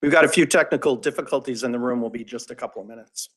We've got a few technical difficulties in the room. Will be just a couple of minutes.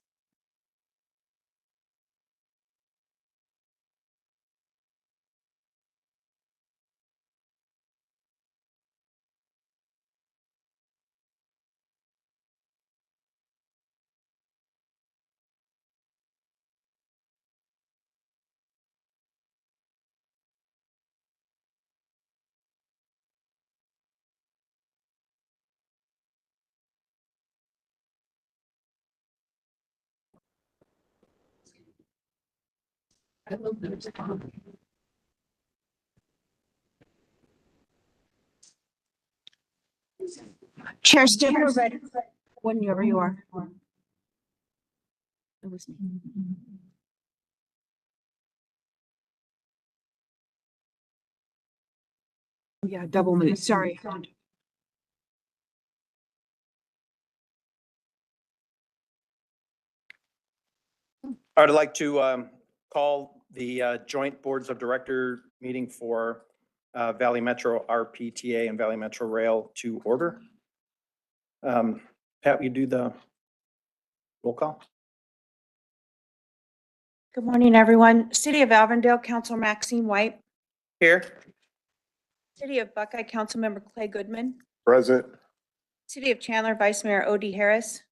Chair Stewart, ready whenever you are. It was me. Yeah, double minute, sorry. I'd like to call the joint boards of director meeting for Valley Metro RPTA and Valley Metro Rail to order. Pat, you do the Roll call. Good morning, everyone. City of Avondale, Councilor Maxine White. Here. City of Buckeye, Councilmember Clay Goodman. Present. City of Chandler, Vice Mayor Odie Harris.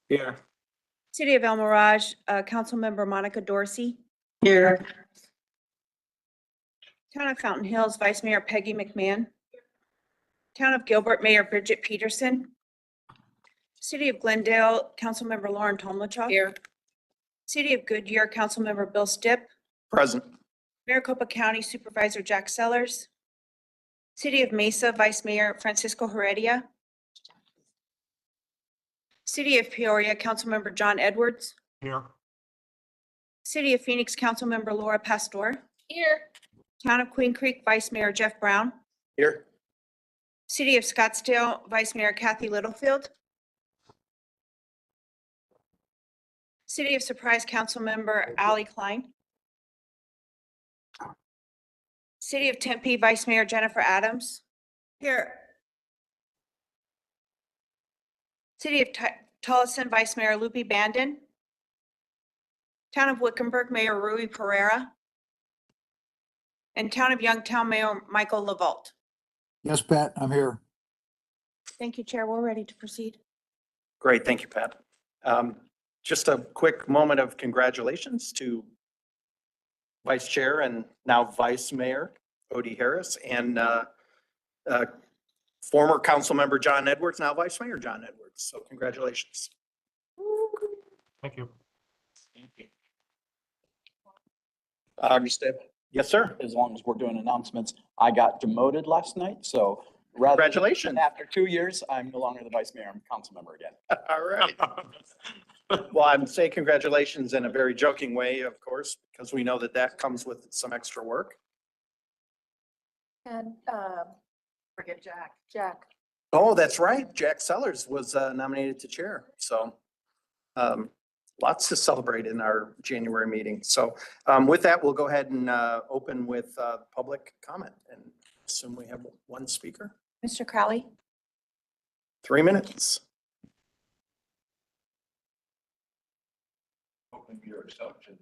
Here. City of El Mirage, Councilmember Monica Dorsey. Here. Town of Fountain Hills, Vice Mayor Peggy McMahon. Town of Gilbert, Mayor Bridget Peterson. City of Glendale, Councilmember Lauren Tomlichuk. Here. City of Goodyear, Councilmember Bill Stipp. Present. Maricopa County Supervisor Jack Sellers. City of Mesa, Vice Mayor Francisco Heredia. City of Peoria, Councilmember John Edwards. Here. City of Phoenix, Councilmember Laura Pastor. Here. Town of Queen Creek, Vice Mayor Jeff Brown. Here. City of Scottsdale, Vice Mayor Kathy Littlefield. City of Surprise, Councilmember Ally Klein. City of Tempe, Vice Mayor Jennifer Adams. Here. City of Tolleson, Vice Mayor Lupe Bandon. Town of Wickenburg, Mayor Rui Pereira. And Town of Youngtown, Mayor Michael LaVault. Yes, Pat, I'm here. Thank you, Chair. We're ready to proceed. Great. Thank you, Pat. Just a quick moment of congratulations to Vice Chair and now Vice Mayor Odie Harris and former council member John Edwards, now Vice Mayor John Edwards. So congratulations. Thank you. Yes, sir. As long as we're doing announcements, I got demoted last night, so rather. Congratulations. After 2 years, I'm no longer the vice mayor, I'm council member again. All right. Well, I'm saying congratulations in a very joking way, of course, because we know that that comes with some extra work. And forget Jack. Oh, that's right. Jack Sellers was nominated to chair. So lots to celebrate in our January meeting. So with that, we'll go ahead and open with public comment and assume we have one speaker. Mr. Crowley? 3 minutes. Open your assumption.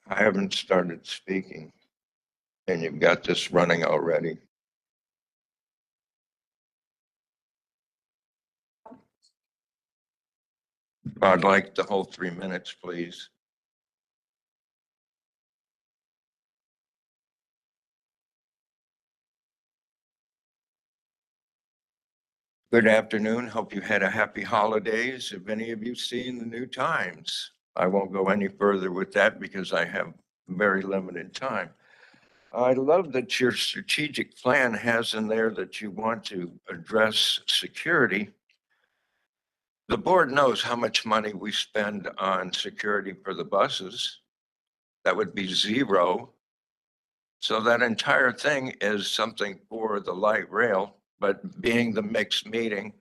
I haven't started speaking, and you've got this running already. I'd like the whole 3 minutes, please. Good afternoon. Hope you had a happy holidays. Have any of you seen the new Times? I won't go any further with that because I have very limited time. I love that your strategic plan has in there that you want to address security. The board knows how much money we spend on security for the buses. That would be zero. So that entire thing is something for the light rail, but being the mixed meeting,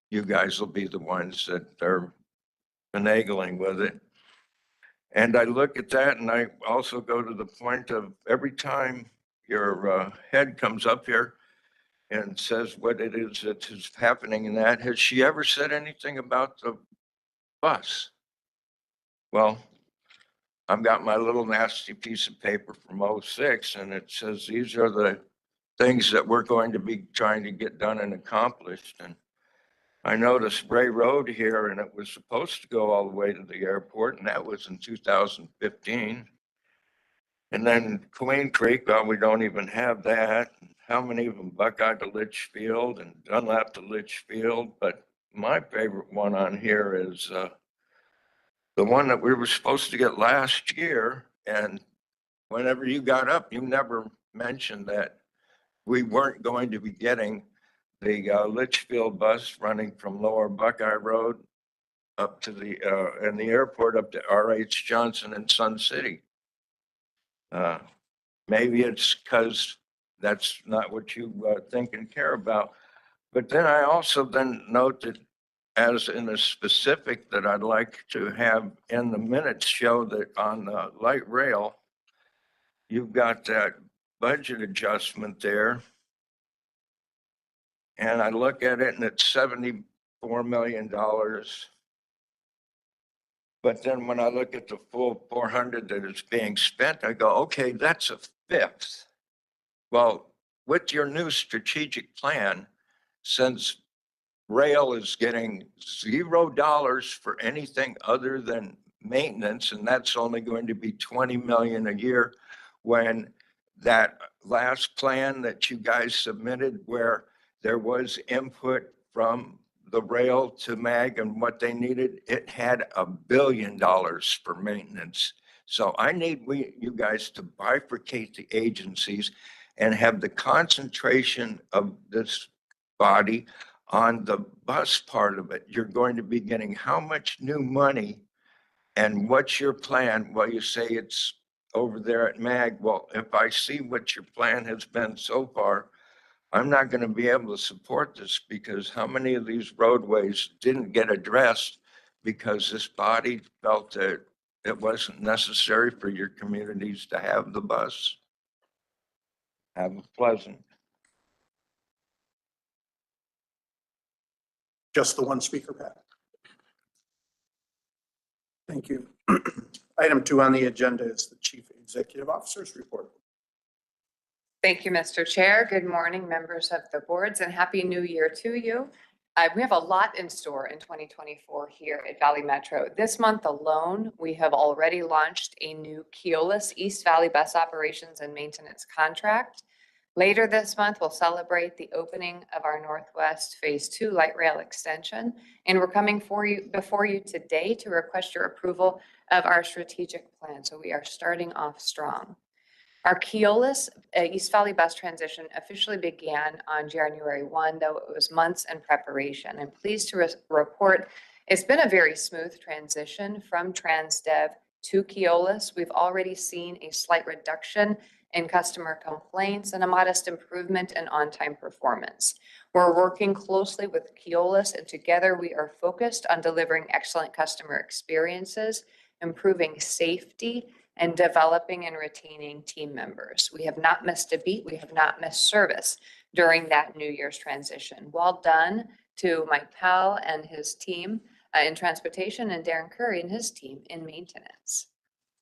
you guys will be the ones that are finagling with it. And I look at that and I also go to the point of every time your head comes up here and says what it is that is happening in that, has she ever said anything about the bus? Well, I've got my little nasty piece of paper from '06 and it says these are the things that we're going to be trying to get done and accomplished. And I noticed Bray Road here and it was supposed to go all the way to the airport and that was in 2015. And then Queen Creek, well, we don't even have that. How many of them Buckeye to Litchfield and Dunlap to Litchfield? But my favorite one on here is the one that we were supposed to get last year. And whenever you got up, you never mentioned that we weren't going to be getting the Litchfield bus running from Lower Buckeye Road up to and the airport up to R.H. Johnson and Sun City. Maybe it's because that's not what you think and care about. But then I also then note that as in a specific that I'd like to have in the minutes show that on the light rail, you've got that budget adjustment there. And I look at it and it's $74 million. But then when I look at the full 400 that is being spent, I go, okay, that's a fifth. Well, with your new strategic plan, since rail is getting $0 for anything other than maintenance, and that's only going to be 20 million a year, when that last plan that you guys submitted where there was input from the rail to MAG and what they needed, it had $1 billion for maintenance. So I need you guys to bifurcate the agencies and have the concentration of this body on the bus part of it. You're going to be getting how much new money and what's your plan? Well, you say it's over there at MAG. Well, if I see what your plan has been so far, I'm not going to be able to support this, because how many of these roadways didn't get addressed because this body felt that it wasn't necessary for your communities to have the bus? Have a pleasant. Just the one speaker, Pat. Thank you. Item 2 on the agenda is the Chief Executive Officer's report. Thank you, Mr. Chair. Good morning, members of the boards, and Happy New Year to you. We have a lot in store in 2024 here at Valley Metro. This month alone, we have already launched a new Keolis East Valley Bus Operations and Maintenance contract. Later this month, we'll celebrate the opening of our Northwest Phase 2 light rail extension, and we're coming before you today to request your approval of our strategic plan. So we are starting off strong. Our Keolis East Valley bus transition officially began on January 1, though it was months in preparation. I'm pleased to report it's been a very smooth transition from Transdev to Keolis. We've already seen a slight reduction in customer complaints and a modest improvement in on-time performance. We're working closely with Keolis, and together we are focused on delivering excellent customer experiences, improving safety, and developing and retaining team members. We have not missed a beat. We have not missed service during that New Year's transition. Well done to Mike Powell and his team in transportation, and Darren Curry and his team in maintenance.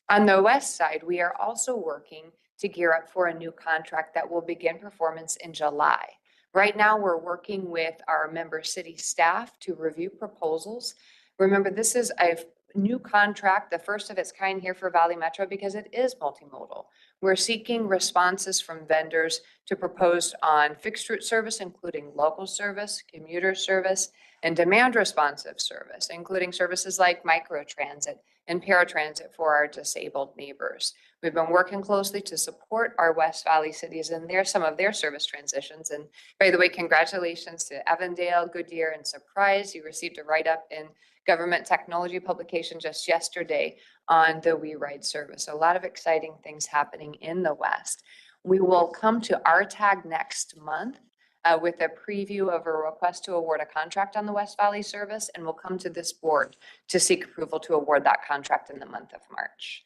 On the west side, we are also working to gear up for a new contract that will begin performance in July. Right now, we're working with our member city staff to review proposals. Remember, this is a new contract, the first of its kind here for Valley Metro, because it is multimodal. We're seeking responses from vendors to propose on fixed route service, including local service, commuter service, and demand responsive service, including services like microtransit and paratransit for our disabled neighbors. We've been working closely to support our West Valley cities and some of their service transitions. And by the way, congratulations to Avondale, Goodyear, and Surprise. You received a write-up in Government Technology publication just yesterday on the We Ride service. A lot of exciting things happening in the West. We will come to RTAG next month with a preview of a request to award a contract on the West Valley service, and we'll come to this board to seek approval to award that contract in the month of March.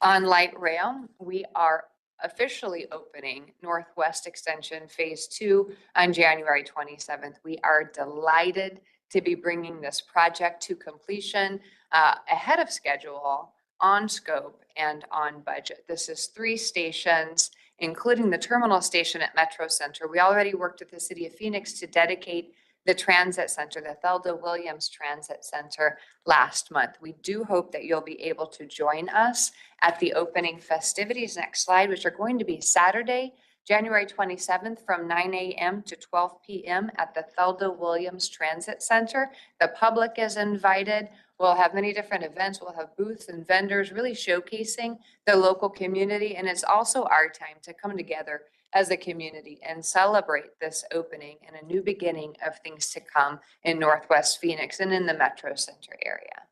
On light rail, we are officially opening Northwest Extension Phase 2 on January 27th. We are delighted to be bringing this project to completion ahead of schedule, on scope, and on budget. This is 3 stations, including the terminal station at Metro Center. We already worked with the City of Phoenix to dedicate the transit center, the Thelda Williams Transit Center, last month. We do hope that you'll be able to join us at the opening festivities, next slide, which are going to be Saturday, January 27th from 9 a.m. to 12 p.m. at the Thelda Williams Transit Center. The public is invited. We'll have many different events. We'll have booths and vendors really showcasing the local community. And it's also our time to come together as a community and celebrate this opening and a new beginning of things to come in Northwest Phoenix and in the Metro Center area.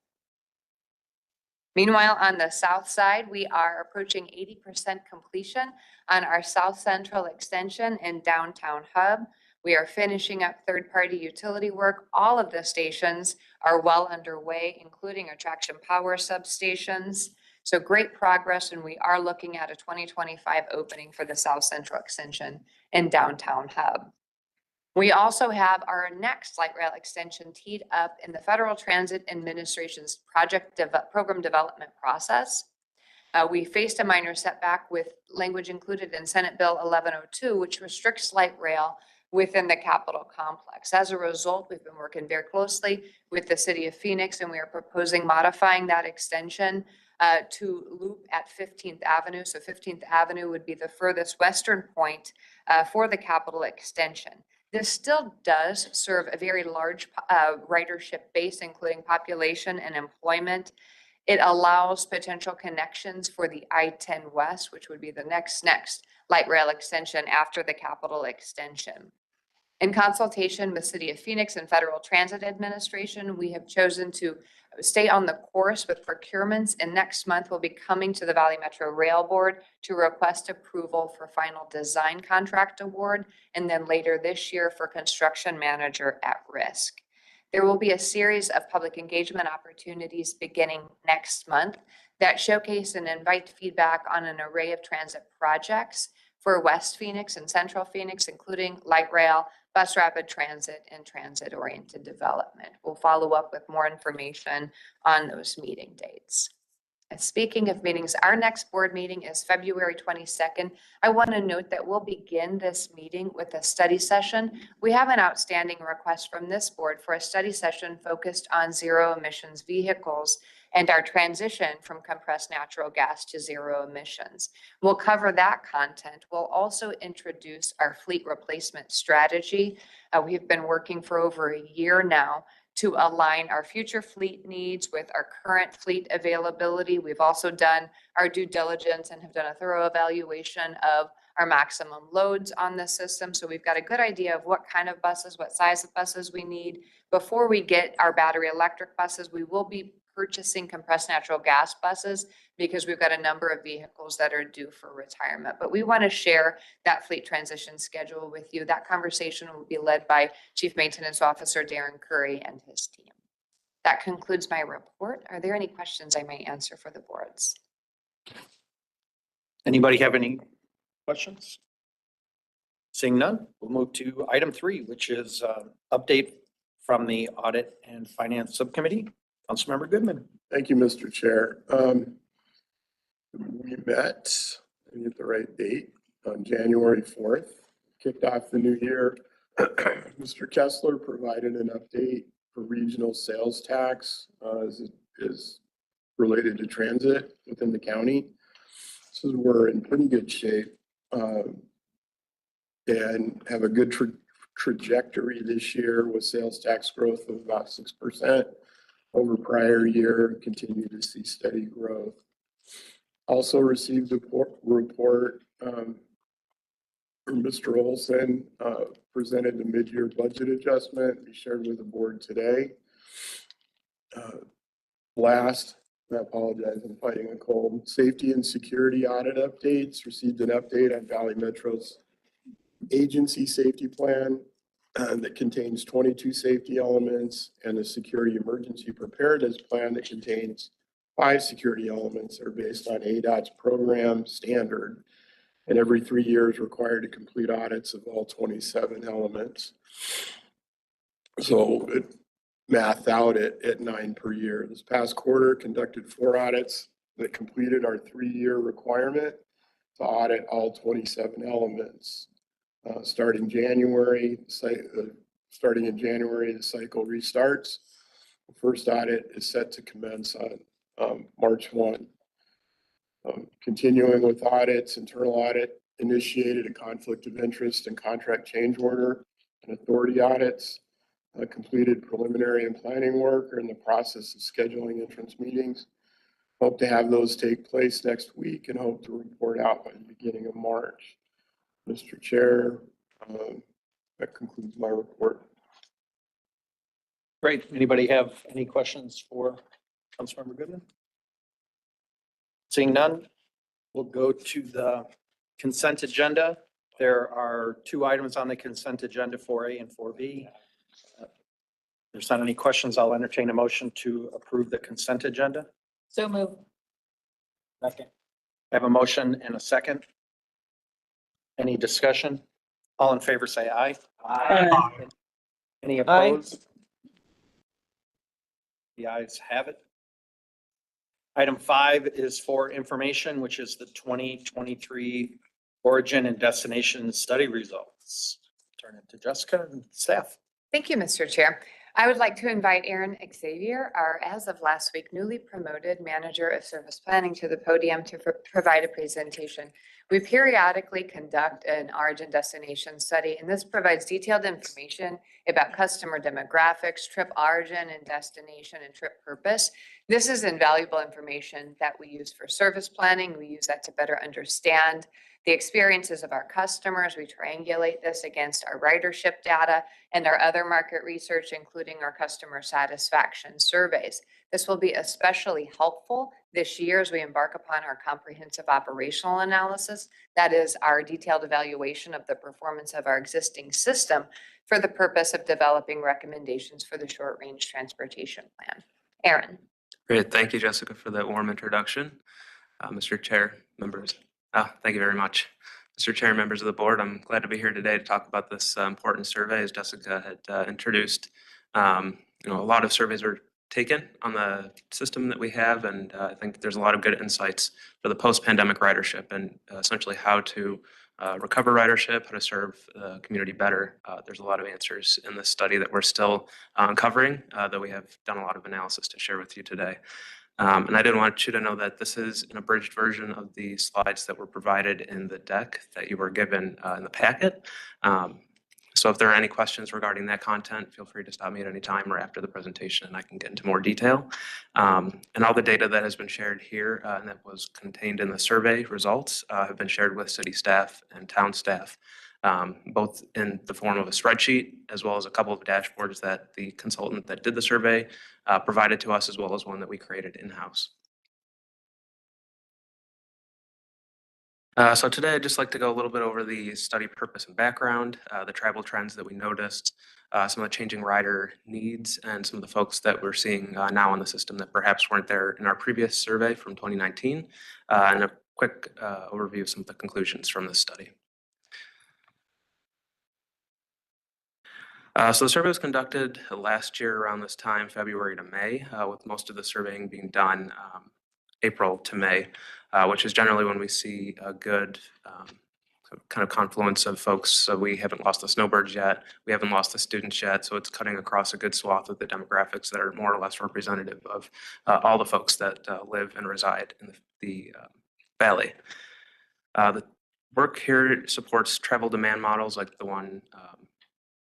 Meanwhile, on the south side, we are approaching 80% completion on our South Central extension and downtown hub. We are finishing up third-party utility work. All of the stations are well underway, including our traction power substations. So great progress, and we are looking at a 2025 opening for the South Central extension and downtown hub. We also have our next light rail extension teed up in the Federal Transit Administration's program development process. We faced a minor setback with language included in Senate Bill 1102, which restricts light rail within the Capitol complex. As a result, we've been working very closely with the city of Phoenix, and we are proposing modifying that extension to loop at 15th Avenue. So 15th Avenue would be the furthest western point for the Capitol extension. This still does serve a very large ridership base, including population and employment. It allows potential connections for the I-10 West, which would be the next light rail extension after the Capitol extension. In consultation with City of Phoenix and Federal Transit Administration, we have chosen to stay on the course with procurements, and next month we'll be coming to the Valley Metro Rail Board to request approval for final design contract award, and then later this year for construction manager at risk. There will be a series of public engagement opportunities beginning next month that showcase and invite feedback on an array of transit projects for West Phoenix and Central Phoenix, including light rail, bus rapid transit, and transit-oriented development. We'll follow up with more information on those meeting dates. And speaking of meetings, our next board meeting is February 22nd. I want to note that we'll begin this meeting with a study session. We have an outstanding request from this board for a study session focused on zero emissions vehicles and our transition from compressed natural gas to zero emissions. We'll cover that content. We'll also introduce our fleet replacement strategy. We've been working for over a year now to align our future fleet needs with our current fleet availability. We've also done our due diligence and have done a thorough evaluation of our maximum loads on the system. So we've got a good idea of what kind of buses, what size of buses we need. Before we get our battery electric buses, we will be purchasing compressed natural gas buses because we've got a number of vehicles that are due for retirement. But we want to share that fleet transition schedule with you. That conversation will be led by Chief Maintenance Officer Darren Curry and his team. That concludes my report. Are there any questions I may answer for the boards? Anybody have any questions? Seeing none, we'll move to item 3, which is update from the Audit and Finance Subcommittee. Councilmember Goodman. Thank you, Mr. Chair. We met, I get the right date, on January 4th, kicked off the new year. Mr. Kessler provided an update for regional sales tax as it is related to transit within the county. So we're in pretty good shape and have a good trajectory this year with sales tax growth of about 6%. Over prior year, continue to see steady growth. Also received a report from Mr. Olson, presented the mid-year budget adjustment we shared with the board today. Last, I apologize, I'm fighting a cold. Safety and security audit updates. Received an update on Valley Metro's agency safety plan that contains 22 safety elements and a security emergency preparedness plan that contains 5 security elements that are based on ADOT's program standard, and every 3 years required to complete audits of all 27 elements. So it mathed out at 9 per year. This past quarter conducted 4 audits that completed our 3-year requirement to audit all 27 elements. Starting in January, the cycle restarts. The first audit is set to commence on March 1. Continuing with audits, internal audit initiated a conflict of interest and contract change order and authority audits. Completed preliminary and planning work, are in the process of scheduling entrance meetings. Hope to have those take place next week and hope to report out by the beginning of March. Mr. Chair, that concludes my report. Great. Anybody have any questions for Councilmember Goodman? Seeing none, we'll go to the consent agenda. There are 2 items on the consent agenda, 4A and 4B. If there's not any questions, I'll entertain a motion to approve the consent agenda. So move. Second. I have a motion and a second. Any discussion? All in favor, say aye. Aye. Any opposed? The ayes have it. Item 5 is for information, which is the 2023 origin and destination study results. Turn it to Jessica and staff. Thank you, Mr. Chair. I would like to invite Aaron Xavier, our as of last week newly promoted Manager of Service Planning, to the podium to provide a presentation. We periodically conduct an origin destination study, and this provides detailed information about customer demographics, trip origin and destination, and trip purpose. This is invaluable information that we use for service planning. We use that to better understand the experiences of our customers. We triangulate this against our ridership data and our other market research, including our customer satisfaction surveys. This will be especially helpful this year as we embark upon our comprehensive operational analysis. That is our detailed evaluation of the performance of our existing system for the purpose of developing recommendations for the short-range transportation plan. Aaron. Great. Thank you, Jessica, for that warm introduction. Mr. Chair, members. Thank you very much. Mr. Chair, members of the board, I'm glad to be here today to talk about this important survey. As Jessica had introduced, a lot of surveys were taken on the system that we have, and I think there's a lot of good insights for the post-pandemic ridership and essentially how to recover ridership, how to serve the community better. There's a lot of answers in this study that we're still uncovering, though we have done a lot of analysis to share with you today. And I did want you to know that this is an abridged version of the slides that were provided in the deck that you were given in the packet. So if there are any questions regarding that content, feel free to stop me at any time or after the presentation and I can get into more detail. And all the data that has been shared here and that was contained in the survey results have been shared with city staff and town staff, both in the form of a spreadsheet as well as a couple of dashboards that the consultant that did the survey provided to us, as well as one that we created in-house. So today I'd just like to go a little bit over the study purpose and background, the travel trends that we noticed, some of the changing rider needs, and some of the folks that we're seeing now in the system that perhaps weren't there in our previous survey from 2019, and a quick overview of some of the conclusions from this study. So the survey was conducted last year around this time, February to May, with most of the surveying being done April to May, which is generally when we see a good kind of confluence of folks. So we haven't lost the snowbirds yet. We haven't lost the students yet. So it's cutting across a good swath of the demographics that are more or less representative of all the folks that live and reside in the valley. The work here supports travel demand models like the one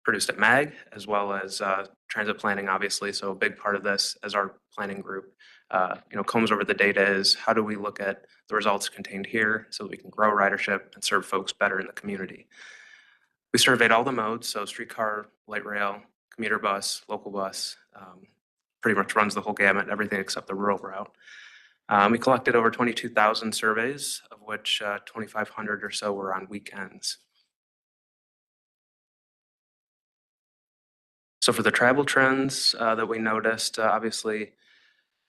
produced at MAG, as well as transit planning, obviously. So a big part of this as our planning group, combs over the data is how do we look at the results contained here so that we can grow ridership and serve folks better in the community. We surveyed all the modes, so streetcar, light rail, commuter bus, local bus, pretty much runs the whole gamut, everything except the rural route. We collected over 22,000 surveys, of which 2,500 or so were on weekends. So for the travel trends that we noticed, obviously,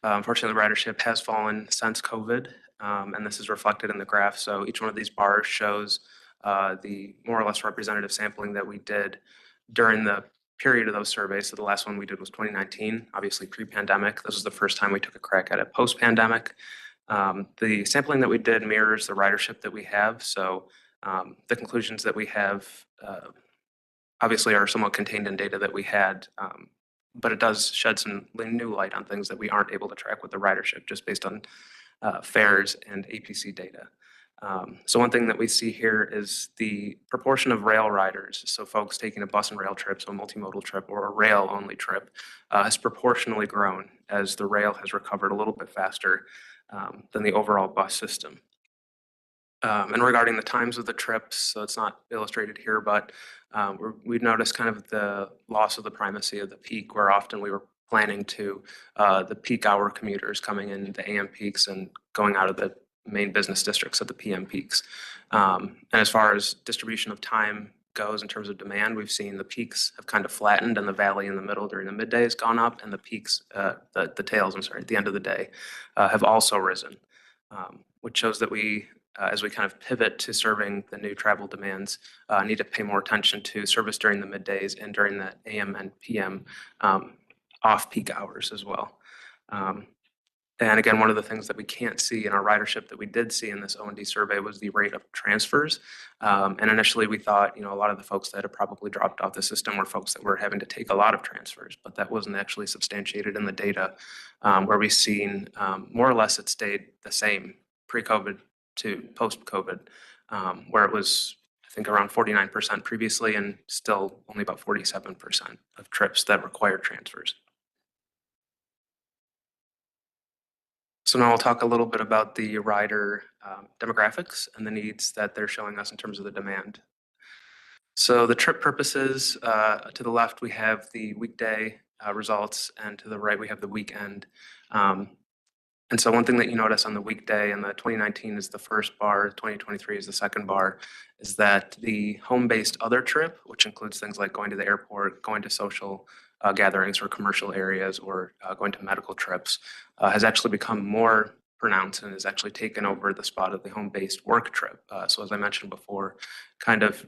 unfortunately, ridership has fallen since COVID, and this is reflected in the graph. So each one of these bars shows the more or less representative sampling that we did during the period of those surveys. So the last one we did was 2019, obviously pre-pandemic. This was the first time we took a crack at it post-pandemic. The sampling that we did mirrors the ridership that we have. So the conclusions that we have obviously are somewhat contained in data that we had, but it does shed some new light on things that we aren't able to track with the ridership just based on fares and APC data. So one thing that we see here is the proportion of rail riders. So folks taking a bus and rail trip, so a multimodal trip or a rail only trip, has proportionally grown as the rail has recovered a little bit faster than the overall bus system. And regarding the times of the trips, so it's not illustrated here, but we've noticed kind of the loss of the primacy of the peak, where often we were planning to the peak hour commuters coming in the AM peaks and going out of the main business districts at the PM peaks. And as far as distribution of time goes in terms of demand, we've seen the peaks have kind of flattened and the valley in the middle during the midday has gone up, and the peaks, the tails, I'm sorry, at the end of the day have also risen, which shows that we, as we kind of pivot to serving the new travel demands, need to pay more attention to service during the middays and during the AM and PM off-peak hours as well. And again, one of the things that we can't see in our ridership that we did see in this O&D survey was the rate of transfers. And initially we thought, a lot of the folks that had probably dropped off the system were folks that were having to take a lot of transfers, but that wasn't actually substantiated in the data, where we've seen more or less it stayed the same pre-COVID to post-COVID, where it was, I think, around 49% previously and still only about 47% of trips that required transfers. So now I'll talk a little bit about the rider demographics and the needs that they're showing us in terms of the demand. So the trip purposes, to the left, we have the weekday results, and to the right, we have the weekend. And so one thing that you notice on the weekday, and the 2019 is the first bar, 2023 is the second bar, is that the home-based other trip, which includes things like going to the airport, going to social gatherings or commercial areas, or going to medical trips, has actually become more pronounced and has actually taken over the spot of the home-based work trip. So as I mentioned before, kind of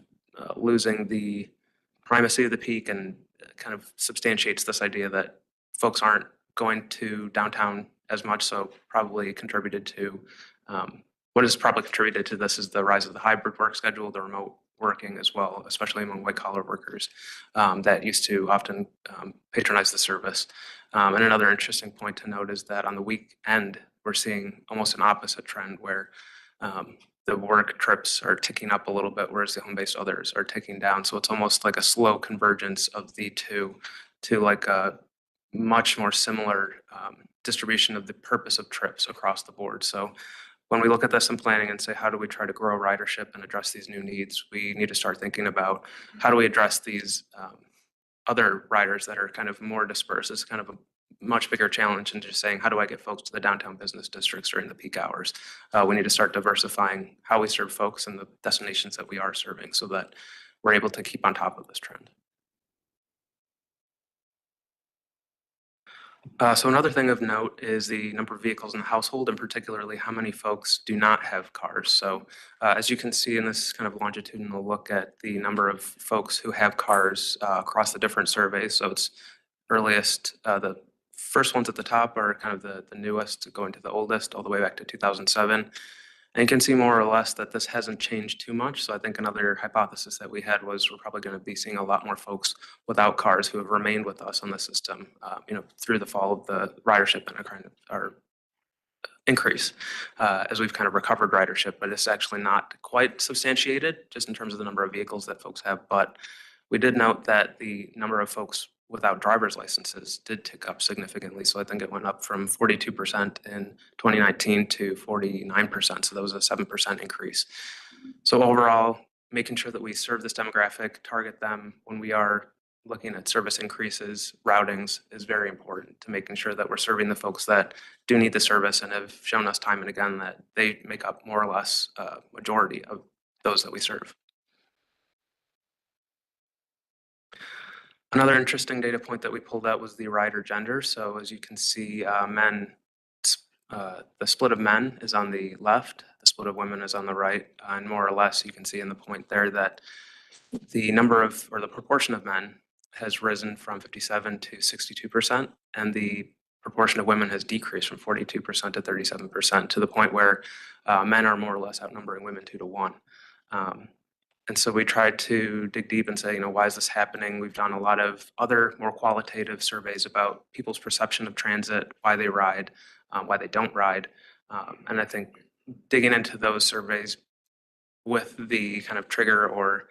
losing the primacy of the peak, and kind of substantiates this idea that folks aren't going to downtown as much. So probably contributed to, what has probably contributed to this is the rise of the hybrid work schedule, the remote working as well, especially among white collar workers that used to often patronize the service. And another interesting point to note is that on the weekend, we're seeing almost an opposite trend, where the work trips are ticking up a little bit, whereas the home-based others are ticking down. So it's almost like a slow convergence of the two to like a much more similar distribution of the purpose of trips across the board. So when we look at this in planning and say, how do we try to grow ridership and address these new needs, we need to start thinking about how do we address these other riders that are kind of more dispersed. It's kind of a much bigger challenge, and just saying, how do I get folks to the downtown business districts during the peak hours? We need to start diversifying how we serve folks and the destinations that we are serving, so that we're able to keep on top of this trend. So another thing of note is the number of vehicles in the household, and particularly how many folks do not have cars. So as you can see in this kind of longitudinal look at the number of folks who have cars across the different surveys. So it's earliest, the first ones at the top are kind of the newest, going to the oldest, all the way back to 2007. And you can see more or less that this hasn't changed too much. So I think another hypothesis that we had was we're probably going to be seeing a lot more folks without cars who have remained with us on the system, through the fall of the ridership and our increase as we've kind of recovered ridership. But it's actually not quite substantiated just in terms of the number of vehicles that folks have. But we did note that the number of folks without driver's licenses did tick up significantly. So I think it went up from 42% in 2019 to 49%. So that was a 7% increase. So overall, making sure that we serve this demographic, target them when we are looking at service increases, routings, is very important to making sure that we're serving the folks that do need the service and have shown us time and again that they make up more or less a majority of those that we serve. Another interesting data point that we pulled out was the rider gender. So as you can see, the split of men is on the left, the split of women is on the right, and more or less you can see in the point there that the number of, or the proportion of men has risen from 57 to 62%, and the proportion of women has decreased from 42% to 37%, to the point where men are more or less outnumbering women 2 to 1. And so we tried to dig deep and say, why is this happening? We've done a lot of other more qualitative surveys about people's perception of transit, why they ride, why they don't ride. And I think digging into those surveys with the kind of trigger or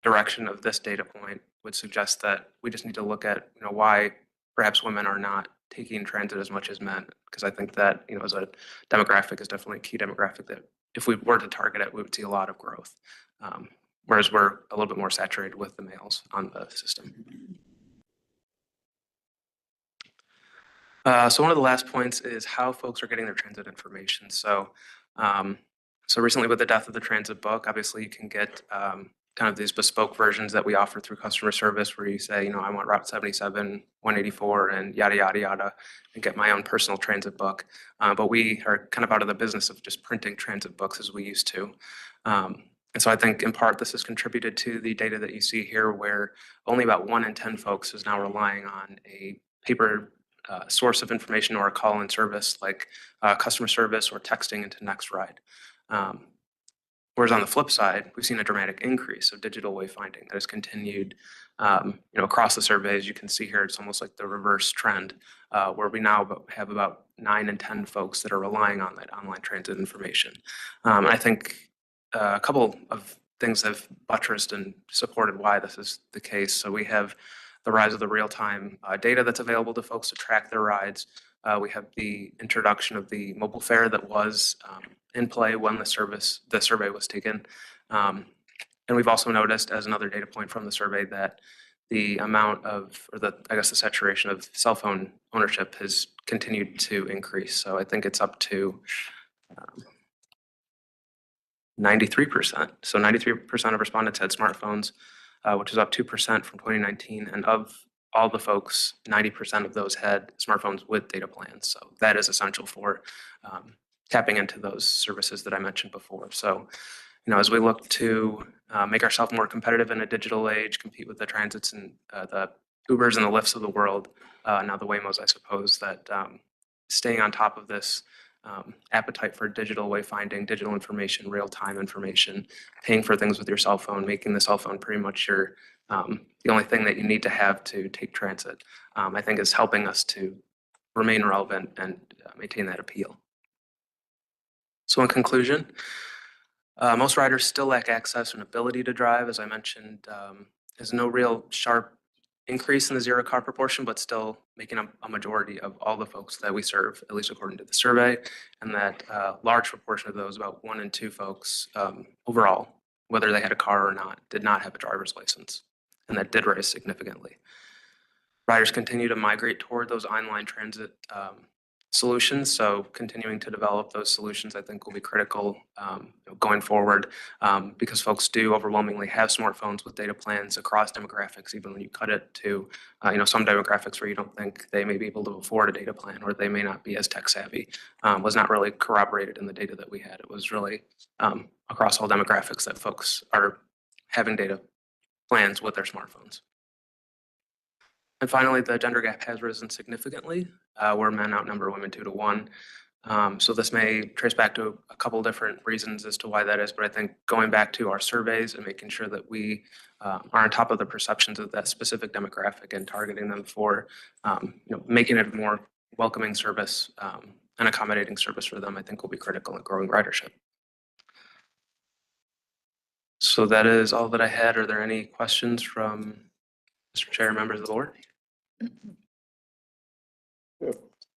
direction of this data point would suggest that we just need to look at, why perhaps women are not taking transit as much as men. Because I think that, as a demographic is definitely a key demographic that if we were to target it, we would see a lot of growth. Whereas we're a little bit more saturated with the males on the system. So one of the last points is how folks are getting their transit information. So recently with the death of the transit book, obviously you can get kind of these bespoke versions that we offer through customer service where you say, I want Route 77, 184 and yada, yada, yada, and get my own personal transit book. But we are kind of out of the business of just printing transit books as we used to. And so I think in part this has contributed to the data that you see here where only about 1 in 10 folks is now relying on a paper source of information or a call-in service like customer service or texting into NextRide. Whereas on the flip side, we've seen a dramatic increase of digital wayfinding that has continued, across the surveys. You can see here, it's almost like the reverse trend, where we now have about 9 in 10 folks that are relying on that online transit information. And I think a couple of things have buttressed and supported why this is the case. So we have the rise of the real-time data that's available to folks to track their rides. We have the introduction of the mobile fare that was in play when the survey was taken. And we've also noticed as another data point from the survey that the amount of, the saturation of cell phone ownership has continued to increase. So I think it's up to 93%. So 93% of respondents had smartphones, which is up 2% from 2019. And of all the folks, 90% of those had smartphones with data plans. So that is essential for tapping into those services that I mentioned before. So, as we look to make ourselves more competitive in a digital age, compete with the transits and the Ubers and the Lyfts of the world, now the Waymos, I suppose, that staying on top of this appetite for digital wayfinding, digital information, real-time information, paying for things with your cell phone, making the cell phone pretty much your the only thing that you need to have to take transit, I think is helping us to remain relevant and maintain that appeal. So in conclusion, most riders still lack access and ability to drive. As I mentioned, there's no real sharp increase in the zero car proportion, but still making a majority of all the folks that we serve, at least according to the survey, and that large proportion of those, about 1 in 2 folks overall, whether they had a car or not, did not have a driver's license, and that did rise significantly. Riders continue to migrate toward those online transit solutions, so continuing to develop those solutions I think will be critical going forward because folks do overwhelmingly have smartphones with data plans across demographics, even when you cut it to some demographics where you don't think they may be able to afford a data plan or they may not be as tech savvy, was not really corroborated in the data that we had. It was really across all demographics that folks are having data plans with their smartphones. And finally, the gender gap has risen significantly, where men outnumber women 2 to 1. So this may trace back to a couple different reasons as to why that is, but I think going back to our surveys and making sure that we are on top of the perceptions of that specific demographic and targeting them for making it a more welcoming service and accommodating service for them, I think will be critical in growing ridership. So that is all that I had. Are there any questions from Mr. Chair, members of the board?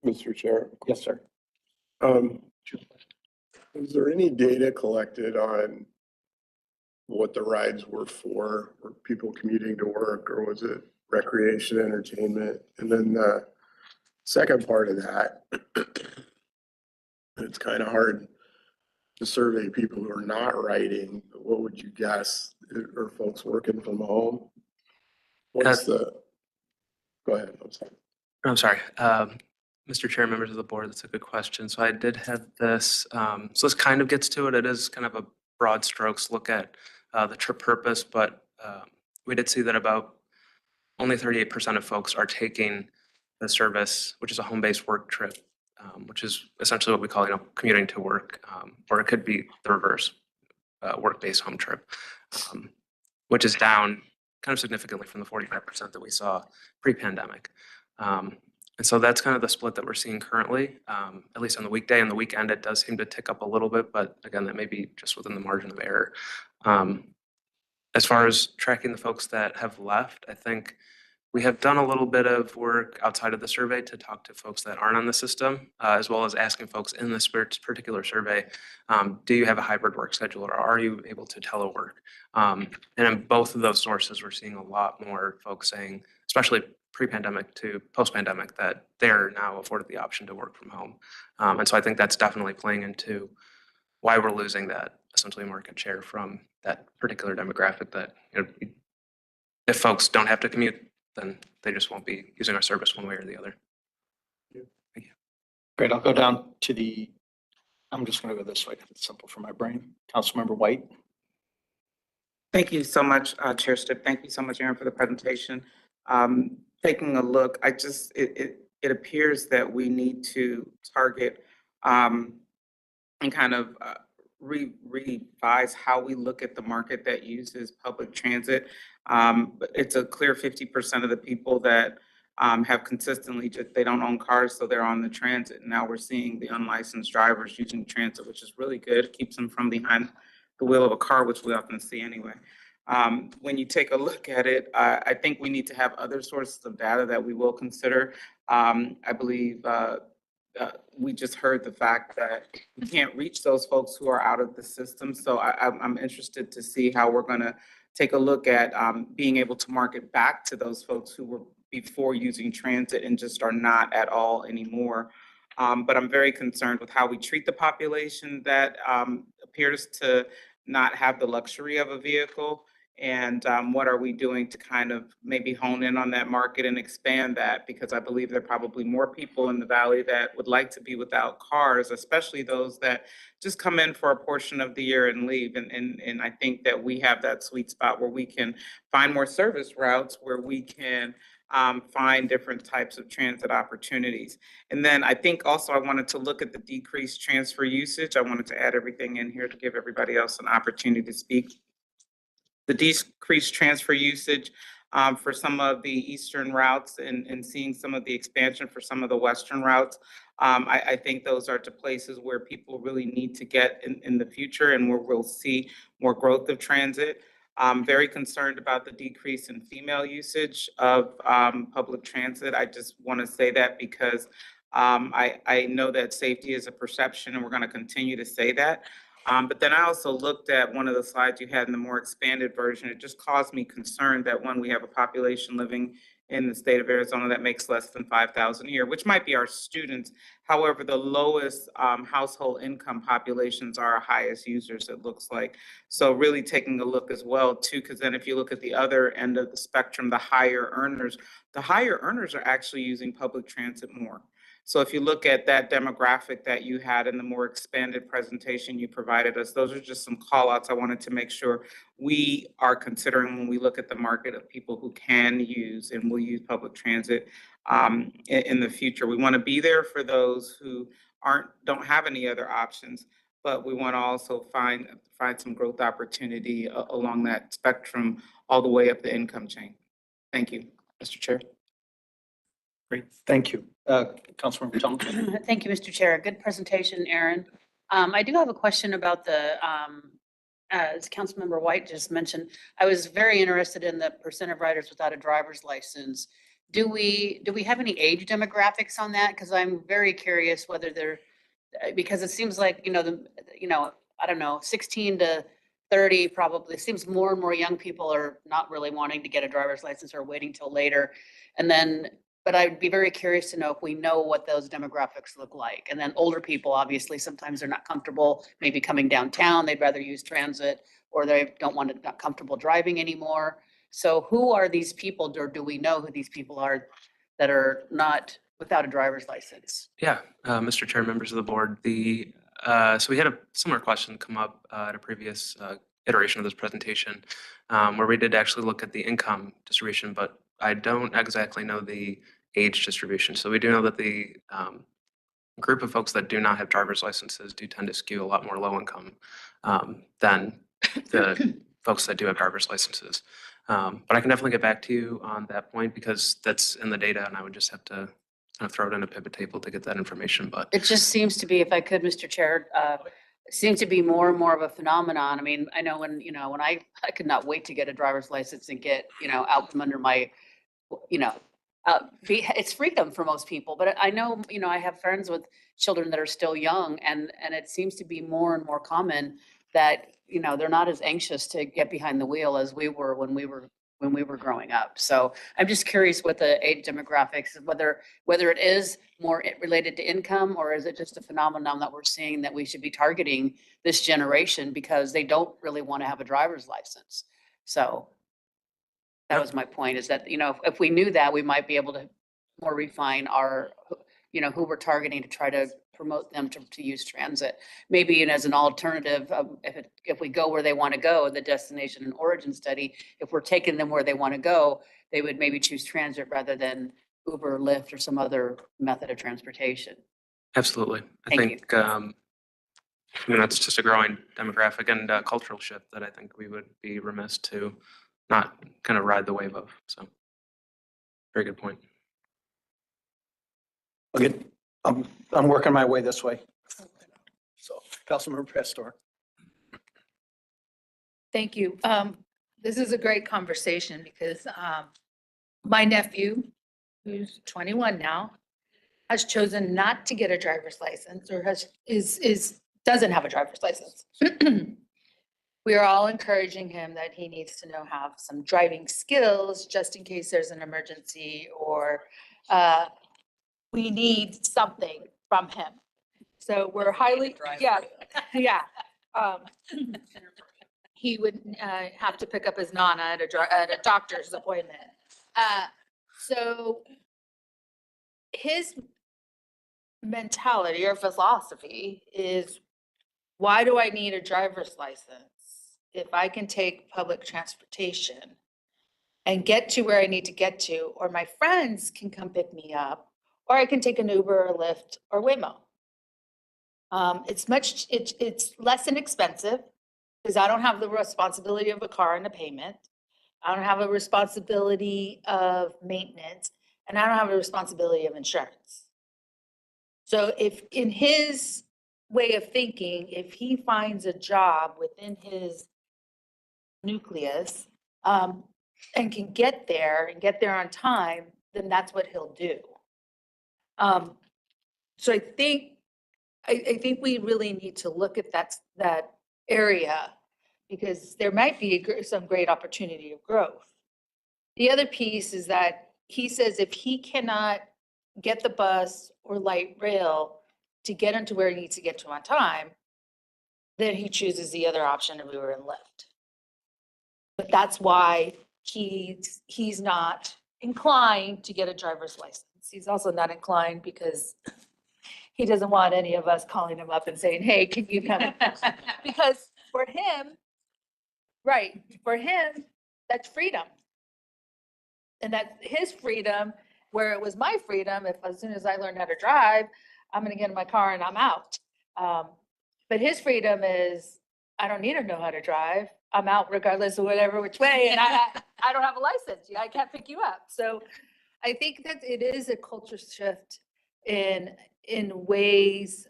Mr. Chair. Yes, sir. Is there any data collected on what the rides were for? Were people commuting to work or was it recreation, entertainment? And then the second part of that, it's kind of hard to survey people who are not riding. What would you guess? Are folks working from home? What's go ahead. I'm sorry. Mr. Chair, members of the board, that's a good question. So I did have this, so this kind of gets to it. It is kind of a broad strokes look at the trip purpose, but we did see that about only 38% of folks are taking the service, which is a home-based work trip, which is essentially what we call, commuting to work, or it could be the reverse, work-based home trip, which is down kind of significantly from the 45% that we saw pre-pandemic. And so that's kind of the split that we're seeing currently, at least on the weekday. And the weekend, it does seem to tick up a little bit, but again, that may be just within the margin of error. As far as tracking the folks that have left, I think We have done a little bit of work outside of the survey to talk to folks that aren't on the system, as well as asking folks in this particular survey, do you have a hybrid work schedule or are you able to telework? And in both of those sources, we're seeing a lot more folks saying, especially pre-pandemic to post-pandemic, that they're now afforded the option to work from home. And so I think that's definitely playing into why we're losing that essentially market share from that particular demographic that, if folks don't have to commute, then they just won't be using our service one way or the other. Thank you. Great, I'll go down to I'm just gonna go this way, 'cause it's simple for my brain. Councilmember White. Thank you so much, Chair Stipp. Thank you so much, Aaron, for the presentation. Taking a look, it appears that we need to target and kind of revise how we look at the market that uses public transit. But it's a clear 50% of the people that have consistently just, they don't own cars, so they're on the transit. Now we're seeing the unlicensed drivers using transit, which is really good. It keeps them from behind the wheel of a car, which we often see anyway. When you take a look at it, I think we need to have other sources of data that we will consider. I believe we just heard the fact that we can't reach those folks who are out of the system. So I'm interested to see how we're going to take a look at being able to market back to those folks who were before using transit and just are not at all anymore. But I'm very concerned with how we treat the population that appears to not have the luxury of a vehicle. And what are we doing to kind of maybe hone in on that market and expand that? Because I believe there are probably more people in the valley that would like to be without cars, especially those that just come in for a portion of the year and leave. And I think that we have that sweet spot where we can find more service routes, where we can find different types of transit opportunities. And then I think also I wanted to look at the decreased transfer usage. I wanted to add everything in here to give everybody else an opportunity to speak. The decreased transfer usage for some of the eastern routes and seeing some of the expansion for some of the western routes. I think those are to places where people really need to get in the future and where we'll see more growth of transit. I'm very concerned about the decrease in female usage of public transit. I just want to say that because I know that safety is a perception and we're going to continue to say that. But then I also looked at one of the slides you had in the more expanded version. It just caused me concern that when we have a population living in the state of Arizona that makes less than $5,000 a year, which might be our students. However, the lowest household income populations are our highest users, it looks like. So really taking a look as well too, because then if you look at the other end of the spectrum, the higher earners are actually using public transit more. So if you look at that demographic that you had in the more expanded presentation you provided us, those are just some call outs I wanted to make sure we are considering when we look at the market of people who can use and will use public transit in the future. We want to be there for those who don't have any other options, but we want to also find some growth opportunity along that spectrum all the way up the income chain. Thank you, Mr. Chair. Great, thank you. Councilmember Thompson. Thank you, Mr. Chair. Good presentation, Aaron. I do have a question about the, as Councilmember White just mentioned, I was very interested in the percent of riders without a driver's license. Do we have any age demographics on that? Because I'm very curious whether they're, because it seems like, I don't know, 16 to 30 probably seems more and more young people are not really wanting to get a driver's license or waiting till later. And then, but I'd be very curious to know if we know what those demographics look like. And then older people, obviously, sometimes they're not comfortable maybe coming downtown. They'd rather use transit, or they don't want to, not comfortable driving anymore. So who are these people, or do we know who these people are that are not without a driver's license? Yeah, Mr. Chair, members of the board, so we had a similar question come up at a previous iteration of this presentation, where we did actually look at the income distribution, but I don't exactly know the age distribution. So we do know that the group of folks that do not have driver's licenses do tend to skew a lot more low income than the folks that do have driver's licenses. But I can definitely get back to you on that point because that's in the data and I would just have to kind of throw it in a pivot table to get that information. But it just seems to be, if I could, Mr. Chair, seems to be more and more of a phenomenon. I mean, I know when I could not wait to get a driver's license and get, out from under my you know, it's freedom for most people, but I know, you know, I have friends with children that are still young and it seems to be more and more common that, you know, they're not as anxious to get behind the wheel as we were when we were growing up. So I'm just curious what the age demographics, whether it is more related to income or is it just a phenomenon that we're seeing that we should be targeting this generation because they don't really want to have a driver's license. So that was my point, is that, you know, if we knew that, we might be able to more refine our, you know, who we're targeting to try to promote them to use transit. Maybe and as an alternative, if we go where they want to go, the destination and origin study, if we're taking them where they want to go, they would maybe choose transit rather than Uber, Lyft, or some other method of transportation. Absolutely. I Thank you. think, I mean, that's just a growing demographic and cultural shift that I think we would be remiss to not kind of ride the wave of. So very good point. Okay, I'm working my way this way. So, Councilmember Pastor. Thank you. This is a great conversation because my nephew, who's 21 now, has chosen not to get a driver's license or doesn't have a driver's license. We are all encouraging him that he needs to have some driving skills just in case there's an emergency or we need something from him. So we're highly, yeah. He would have to pick up his Nana at a doctor's appointment. So his mentality or philosophy is, why do I need a driver's license if I can take public transportation and get to where I need to get to, or my friends can come pick me up, or I can take an Uber or Lyft or Waymo. It's less inexpensive because I don't have the responsibility of a car and a payment. I don't have a responsibility of maintenance, and I don't have a responsibility of insurance. So if in his way of thinking, if he finds a job within his nucleus and can get there on time, then that's what he'll do. So I think we really need to look at that area because there might be some great opportunity of growth. The other piece is that he says if he cannot get the bus or light rail to get into where he needs to get to on time, then he chooses the other option of Uber and Lyft. But that's why he's not inclined to get a driver's license. He's also not inclined because he doesn't want any of us calling him up and saying, hey, can you come? Because for him, that's freedom. And that's his freedom, where it was my freedom. If as soon as I learned how to drive, I'm going to get in my car and I'm out. But his freedom is, I don't need to know how to drive. I'm out regardless of whatever which way. And I don't have a license. I can't pick you up. So I think that it is a culture shift in ways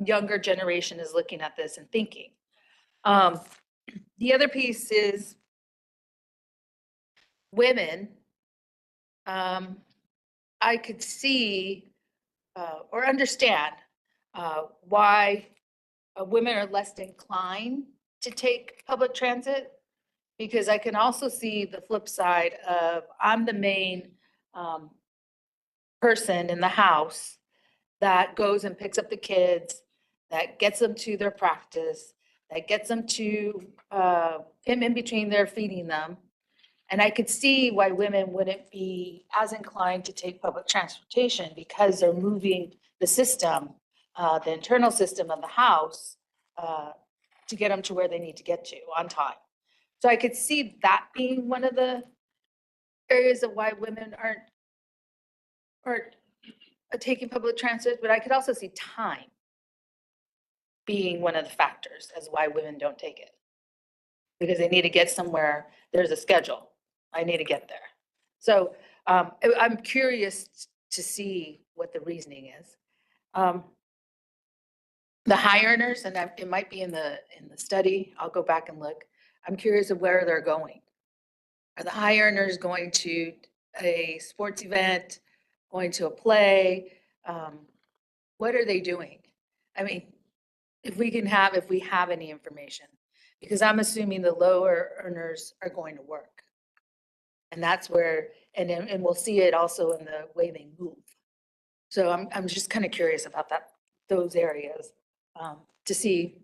younger generation is looking at this and thinking. The other piece is women. I could see or understand why women are less inclined to take public transit, because I can also see the flip side of I'm the main person in the house that goes and picks up the kids, that gets them to their practice, that gets them to in between they're feeding them. And I could see why women wouldn't be as inclined to take public transportation because they're moving the system, the internal system of the house to get them to where they need to get to on time. So I could see that being one of the areas of why women aren't taking public transit, but I could also see time being one of the factors as why women don't take it. Because they need to get somewhere, there's a schedule. I need to get there. So I'm curious to see what the reasoning is. The high earners, and it might be in the study, I'll go back and look. I'm curious of where they're going. Are the high earners going to a sports event, going to a play? What are they doing? I mean, if we have any information, because I'm assuming the lower earners are going to work. And that's where, and we'll see it also in the way they move. So I'm just kind of curious about those areas, to see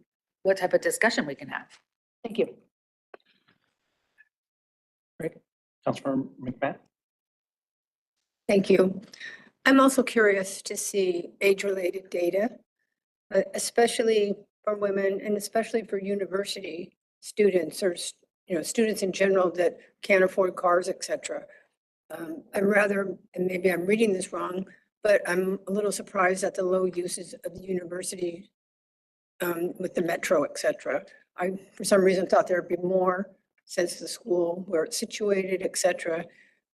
what type of discussion we can have. Thank you. Great. Councilmember McMahon? Thank you. I'm also curious to see age-related data, especially for women and especially for university students or, students in general that can't afford cars, et cetera. I'd rather, and maybe I'm reading this wrong, but I'm a little surprised at the low uses of the university with the metro, et cetera. I, for some reason, thought there'd be more since the school, where it's situated, et cetera,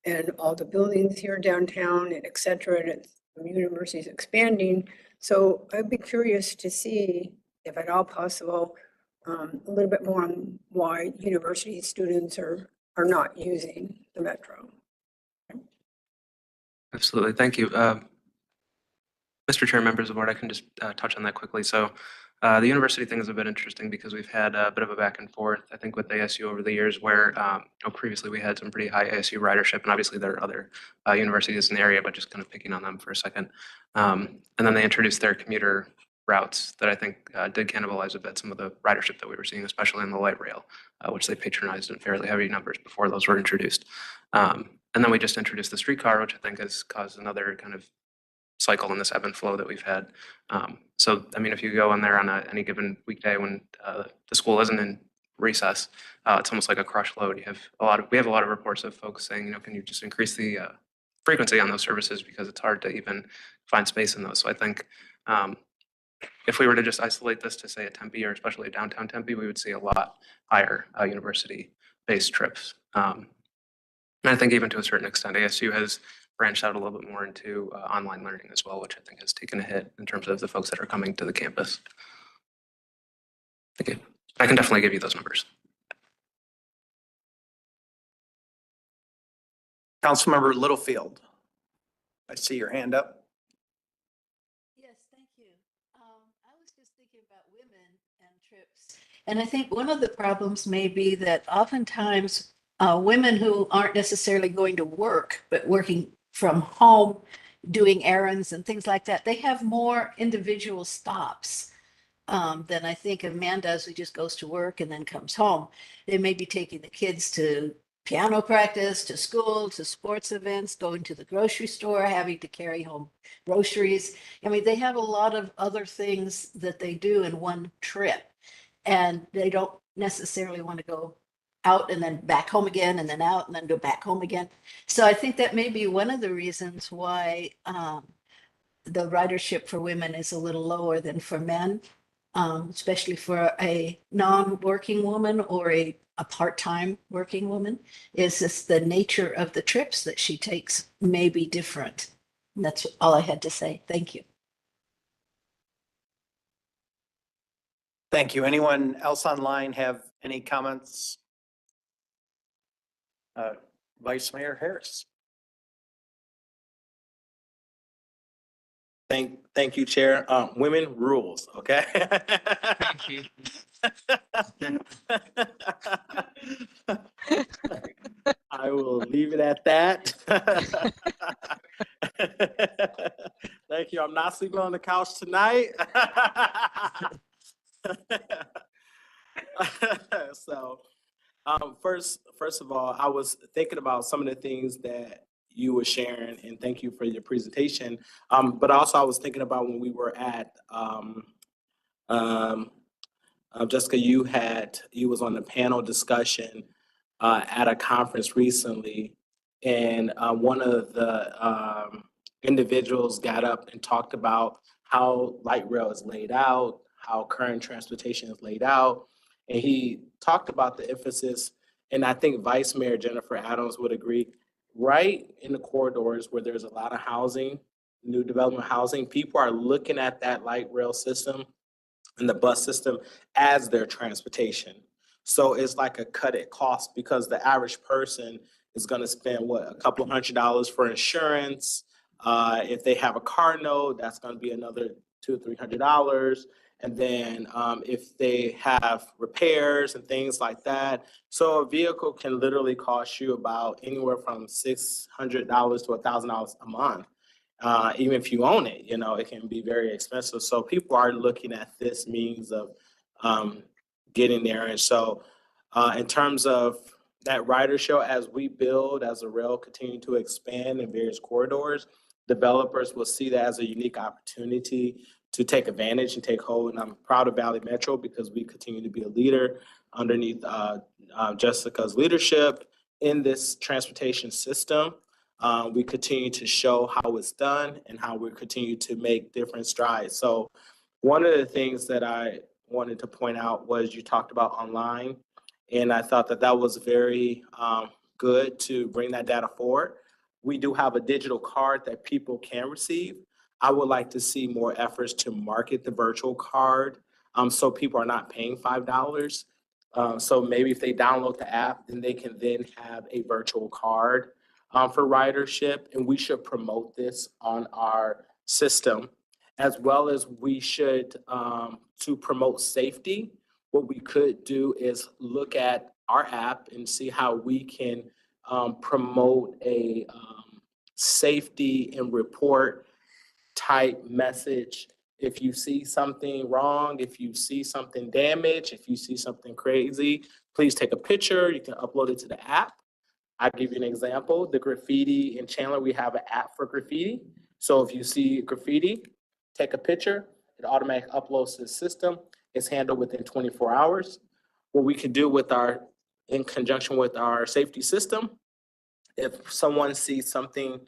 and all the buildings here downtown and et cetera, and the university's expanding. So I'd be curious to see, if at all possible, a little bit more on why university students are not using the metro. Absolutely. Thank you. Mr. Chair, members of the board, I can just touch on that quickly. So the university thing is a bit interesting because we've had a bit of a back and forth, I think, with ASU over the years where previously we had some pretty high ASU ridership, and obviously there are other universities in the area, but just kind of picking on them for a second. And then they introduced their commuter routes that I think did cannibalize a bit some of the ridership that we were seeing, especially in the light rail, which they patronized in fairly heavy numbers before those were introduced. And then we just introduced the streetcar, which I think has caused another kind of cycle in this ebb and flow that we've had. So, I mean, if you go in there on any given weekday when the school isn't in recess, it's almost like a crush load. We have a lot of reports of folks saying, can you just increase the frequency on those services because it's hard to even find space in those. So I think if we were to just isolate this to say a Tempe or especially a downtown Tempe, we would see a lot higher university-based trips. And I think even to a certain extent, ASU has branched out a little bit more into online learning as well, which I think has taken a hit in terms of the folks that are coming to the campus. Thank you. I can definitely give you those numbers. Councilmember Littlefield. I see your hand up. Yes, thank you. I was just thinking about women and trips. And I think one of the problems may be that oftentimes women who aren't necessarily going to work, but working from home, doing errands and things like that, they have more individual stops than I think a man does who just goes to work and then comes home. They may be taking the kids to piano practice, to school, to sports events, going to the grocery store, having to carry home groceries. I mean, they have a lot of other things that they do in one trip, and they don't necessarily want to go out and then back home again and then out and then go back home again. So I think that may be one of the reasons why the ridership for women is a little lower than for men, especially for a non-working woman or a part-time working woman, is just the nature of the trips that she takes may be different. And that's all I had to say. Thank you. Thank you. Anyone else online have any comments? Vice Mayor Harris. Thank you, Chair. Women rules, okay? Thank you. I will leave it at that. Thank you. I'm not sleeping on the couch tonight. So, first of all, I was thinking about some of the things that you were sharing, and thank you for your presentation. But also I was thinking about when we were at, Jessica, you was on the panel discussion at a conference recently, and one of the individuals got up and talked about how light rail is laid out, how current transportation is laid out, and he talked about the emphasis, and I think Vice Mayor Jennifer Adams would agree, right in the corridors where there's a lot of housing, new development housing, people are looking at that light rail system and the bus system as their transportation. So it's like a cut at cost because the average person is gonna spend, what, a couple $100 for insurance. If they have a car note, that's gonna be another $200 or $300. And then if they have repairs and things like that. So a vehicle can literally cost you about anywhere from $600 to $1,000 a month. Even if you own it, it can be very expensive. So people are looking at this means of getting there. And so in terms of that ridership, as we build, as the rail continue to expand in various corridors, developers will see that as a unique opportunity to take advantage and take hold. And I'm proud of Valley Metro because we continue to be a leader underneath Jessica's leadership in this transportation system. We continue to show how it's done and how we continue to make different strides. So one of the things that I wanted to point out was you talked about online, and I thought that was very good to bring that data forward. We do have a digital card that people can receive. I would like to see more efforts to market the virtual card so people are not paying $5. So maybe if they download the app, then they can then have a virtual card for ridership. And we should promote this on our system, as well as we should, to promote safety. What we could do is look at our app and see how we can promote a safety and report type message. If you see something wrong, if you see something damaged, if you see something crazy, please take a picture. You can upload it to the app. I'll give you an example. The graffiti in Chandler, we have an app for graffiti. So if you see graffiti, take a picture. It automatically uploads to the system. It's handled within 24 hours. What we can do in conjunction with our safety system, if someone sees something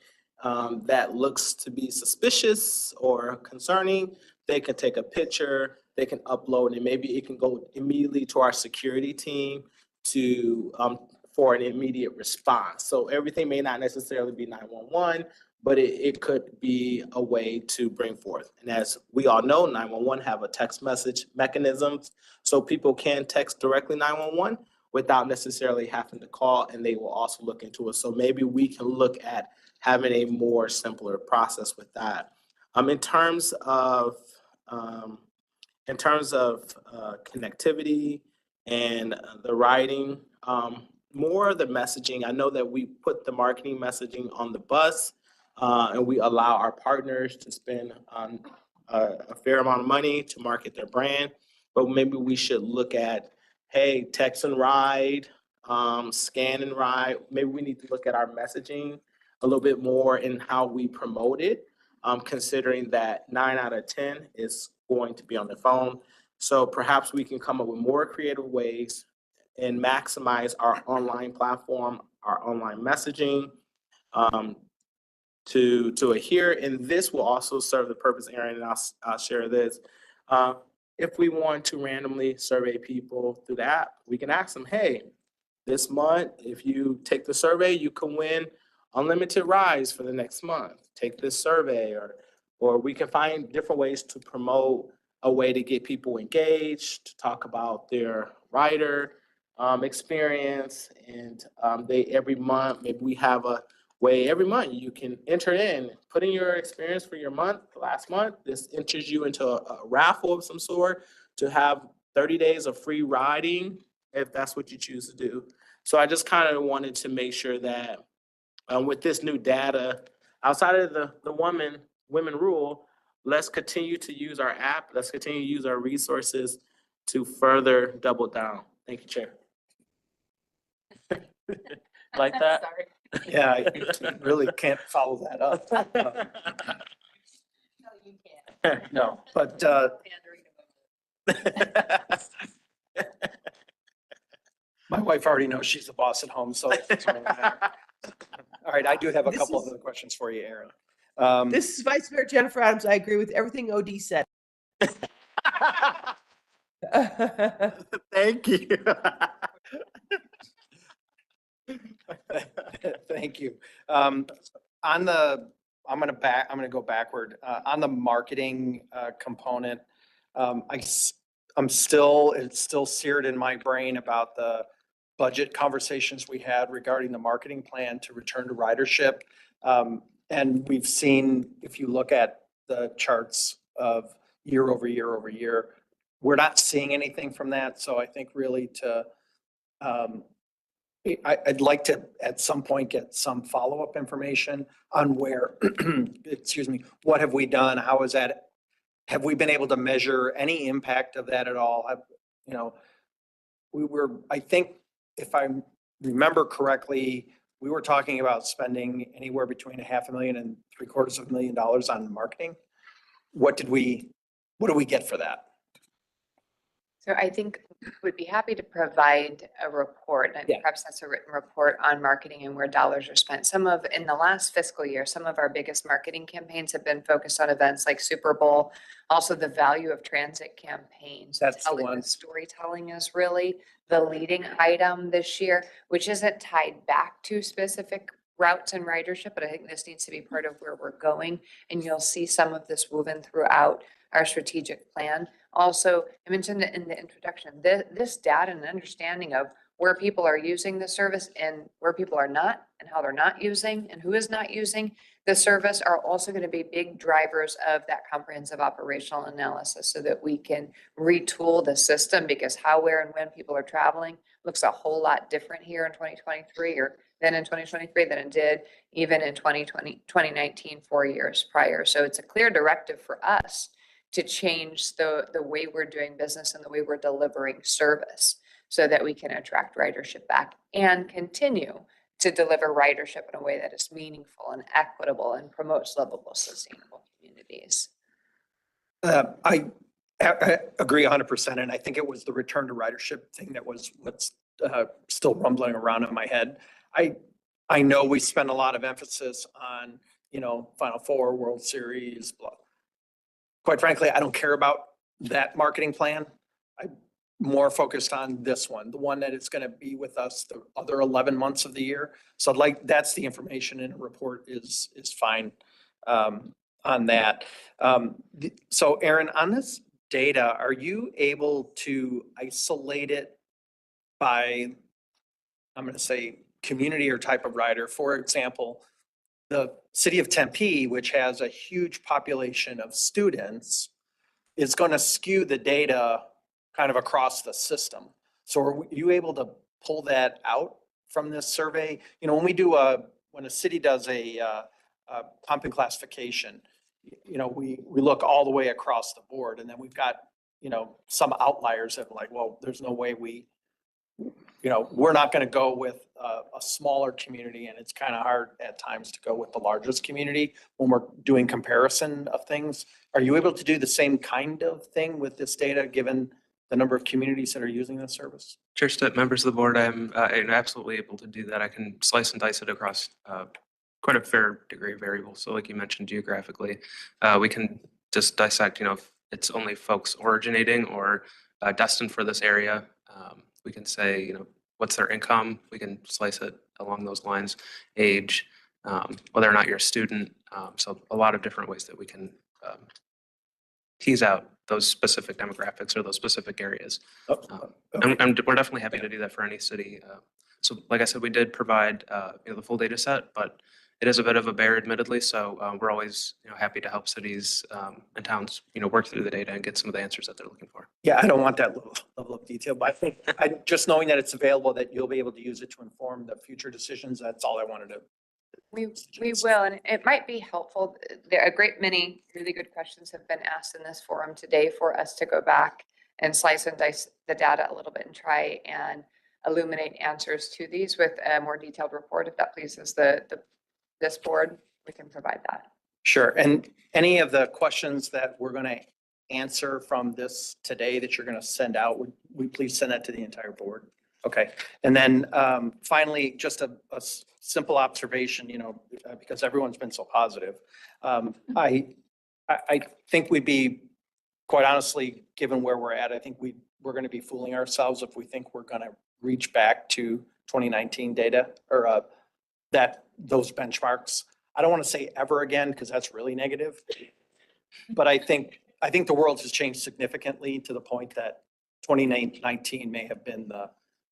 that looks to be suspicious or concerning, they can take a picture, they can upload, and maybe it can go immediately to our security team for an immediate response. So everything may not necessarily be 911, but it could be a way to bring forth. And as we all know, 911 have a text message mechanisms, so people can text directly 911 without necessarily having to call, and they will also look into it. So maybe we can look at having a more simpler process with that. In terms of connectivity and the writing, more of the messaging. I know that we put the marketing messaging on the bus, and we allow our partners to spend a fair amount of money to market their brand. But maybe we should look at, hey, text and ride, scan and ride. Maybe we need to look at our messaging a little bit more in how we promote it, considering that 9 out of 10 is going to be on the phone. So perhaps we can come up with more creative ways and maximize our online platform, our online messaging to adhere. And this will also serve the purpose, Aaron, and I'll share this. If we want to randomly survey people through the app, we can ask them, hey, this month, if you take the survey, you can win unlimited rides for the next month. Take this survey, or we can find different ways to promote a way to get people engaged, to talk about their rider experience. And every month, maybe we have a way every month you can enter in, put in your experience for your month, last month. This enters you into a raffle of some sort to have 30 days of free riding, if that's what you choose to do. So I just kind of wanted to make sure that with this new data, outside of the women rule, let's continue to use our app. Let's continue to use our resources to further double down. Thank you, Chair. Like that? Sorry. Yeah, you really can't follow that up. No, you can't. No, but Pandering to women. my wife already knows she's the boss at home, so. it's really matter. All right, I do have a couple of other questions for you, Aaron. This is Vice Mayor Jennifer Adams. I agree with everything OD said. Thank you. Thank you. I'm gonna go backward. On the marketing component, it's still seared in my brain about the budget conversations we had regarding the marketing plan to return to ridership. And we've seen, if you look at the charts of year over year over year, we're not seeing anything from that. So I think really I'd like to, at some point, get some follow-up information on where, excuse me, what have we done? How is that? Have we been able to measure any impact of that at all? You know, I think if I remember correctly, we were talking about spending anywhere between $500,000 and $750,000 on marketing. What do we get for that? So I think we'd be happy to provide a report, and Yeah. perhaps that's a written report on marketing and where dollars are spent. In the last fiscal year, some of our biggest marketing campaigns have been focused on events like Super Bowl, also the value of transit campaigns. That's the one. Storytelling is really the leading item this year, which isn't tied back to specific routes and ridership, but I think this needs to be part of where we're going. And you'll see some of this woven throughout our strategic plan. Also, I mentioned it in the introduction, this data and understanding of where people are using the service and where people are not, and how they're not using and who is not using the service are also going to be big drivers of that comprehensive operational analysis so that we can retool the system, because how, where, and when people are traveling looks a whole lot different here in 2023 or then in 2023 than it did even in 2019, 4 years prior. So it's a clear directive for us to change the way we're doing business and the way we're delivering service so that we can attract ridership back and continue to deliver ridership in a way that is meaningful and equitable and promotes livable, sustainable communities. I agree 100%. And I think it was the return to ridership thing that was what's still rumbling around in my head. I know we spend a lot of emphasis on, Final Four, World Series, blah. Quite frankly, I don't care about that marketing plan. I'm more focused on this one, the one that is going to be with us the other 11 months of the year. So that's the information in a report is fine on that. So Aaron, on this data, are you able to isolate it by, I'm going to say, community or type of rider? For example, the city of Tempe, which has a huge population of students, is going to skew the data kind of across the system. So are you able to pull that out from this survey? When a city does a pumping classification, we look all the way across the board, and then we've got, some outliers that are like, well, there's no way we're not going to go with a smaller community, and it's kind of hard at times to go with the largest community when we're doing comparison of things. Are you able to do the same kind of thing with this data, given the number of communities that are using this service? Chair Stitt, members of the board, I'm absolutely able to do that. I can slice and dice it across quite a fair degree of variables. So like you mentioned, geographically, we can just dissect, if it's only folks originating or destined for this area. We can say, what's their income? We can slice it along those lines, age, whether or not you're a student. So a lot of different ways that we can tease out those specific demographics or those specific areas. And we're definitely happy to do that for any city. So like I said, we did provide the full data set, but it is a bit of a bear, admittedly. So we're always happy to help cities and towns work through the data and get some of the answers that they're looking for. Yeah, I don't want that level of detail, but I think just knowing that it's available, that you'll be able to use it to inform the future decisions. That's all I wanted to. We will, and it might be helpful. There are a great many really good questions have been asked in this forum today for us to go back and slice and dice the data a little bit and try and illuminate answers to these with a more detailed report. If that pleases this board, we can provide that. Sure. And any of the questions that we're going to answer from this today that you're going to send out, would we please send that to the entire board? Okay. And then finally, just a simple observation, because everyone's been so positive. I think we'd be, quite honestly, given where we're at, I think we're going to be fooling ourselves if we think we're going to reach back to 2019 data or those benchmarks. I don't want to say ever again, because that's really negative. But I think the world has changed significantly to the point that 2019 may have been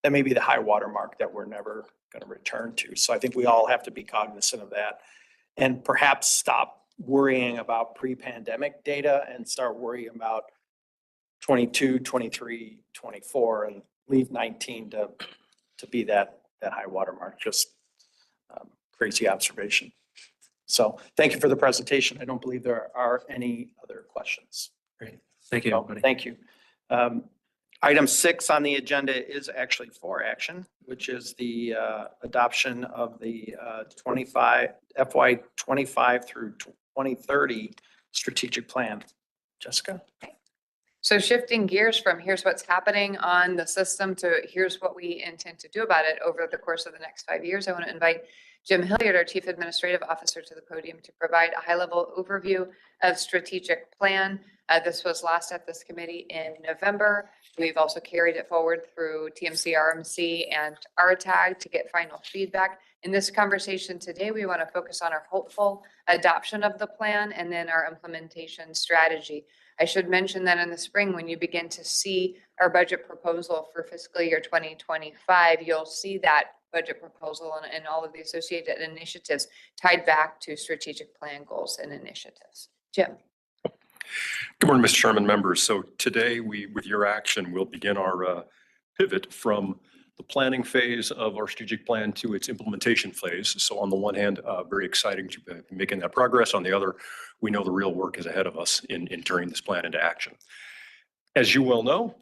that may be the high water mark that we're never going to return to. So I think we all have to be cognizant of that and perhaps stop worrying about pre-pandemic data and start worrying about 22, 23, 24 and leave 19 to be that high water mark. Just crazy observation. So thank you for the presentation. I don't believe there are any other questions. Great. Thank you, So, everybody. thank you. Item 6 on the agenda is actually for action, which is the adoption of the FY 25 through 2030 strategic plan. Jessica? So shifting gears from here's what's happening on the system to here's what we intend to do about it over the course of the next 5 years, I want to invite Jim Hilliard, our Chief Administrative Officer, to the podium to provide a high-level overview of strategic plan. This was last at this committee in November. We've also carried it forward through TMC, RMC, and RTAG to get final feedback. In this conversation today, we want to focus on our hopeful adoption of the plan and then our implementation strategy. I should mention that in the spring, when you begin to see our budget proposal for fiscal year 2025, you'll see that budget proposal and all of the associated initiatives tied back to strategic plan goals and initiatives. Jim. Good morning, Mr. Chairman, members. So today with your action, we'll begin our pivot from the planning phase of our strategic plan to its implementation phase. So on the one hand, very exciting to be making that progress. On the other, we know the real work is ahead of us in turning this plan into action. As you well know,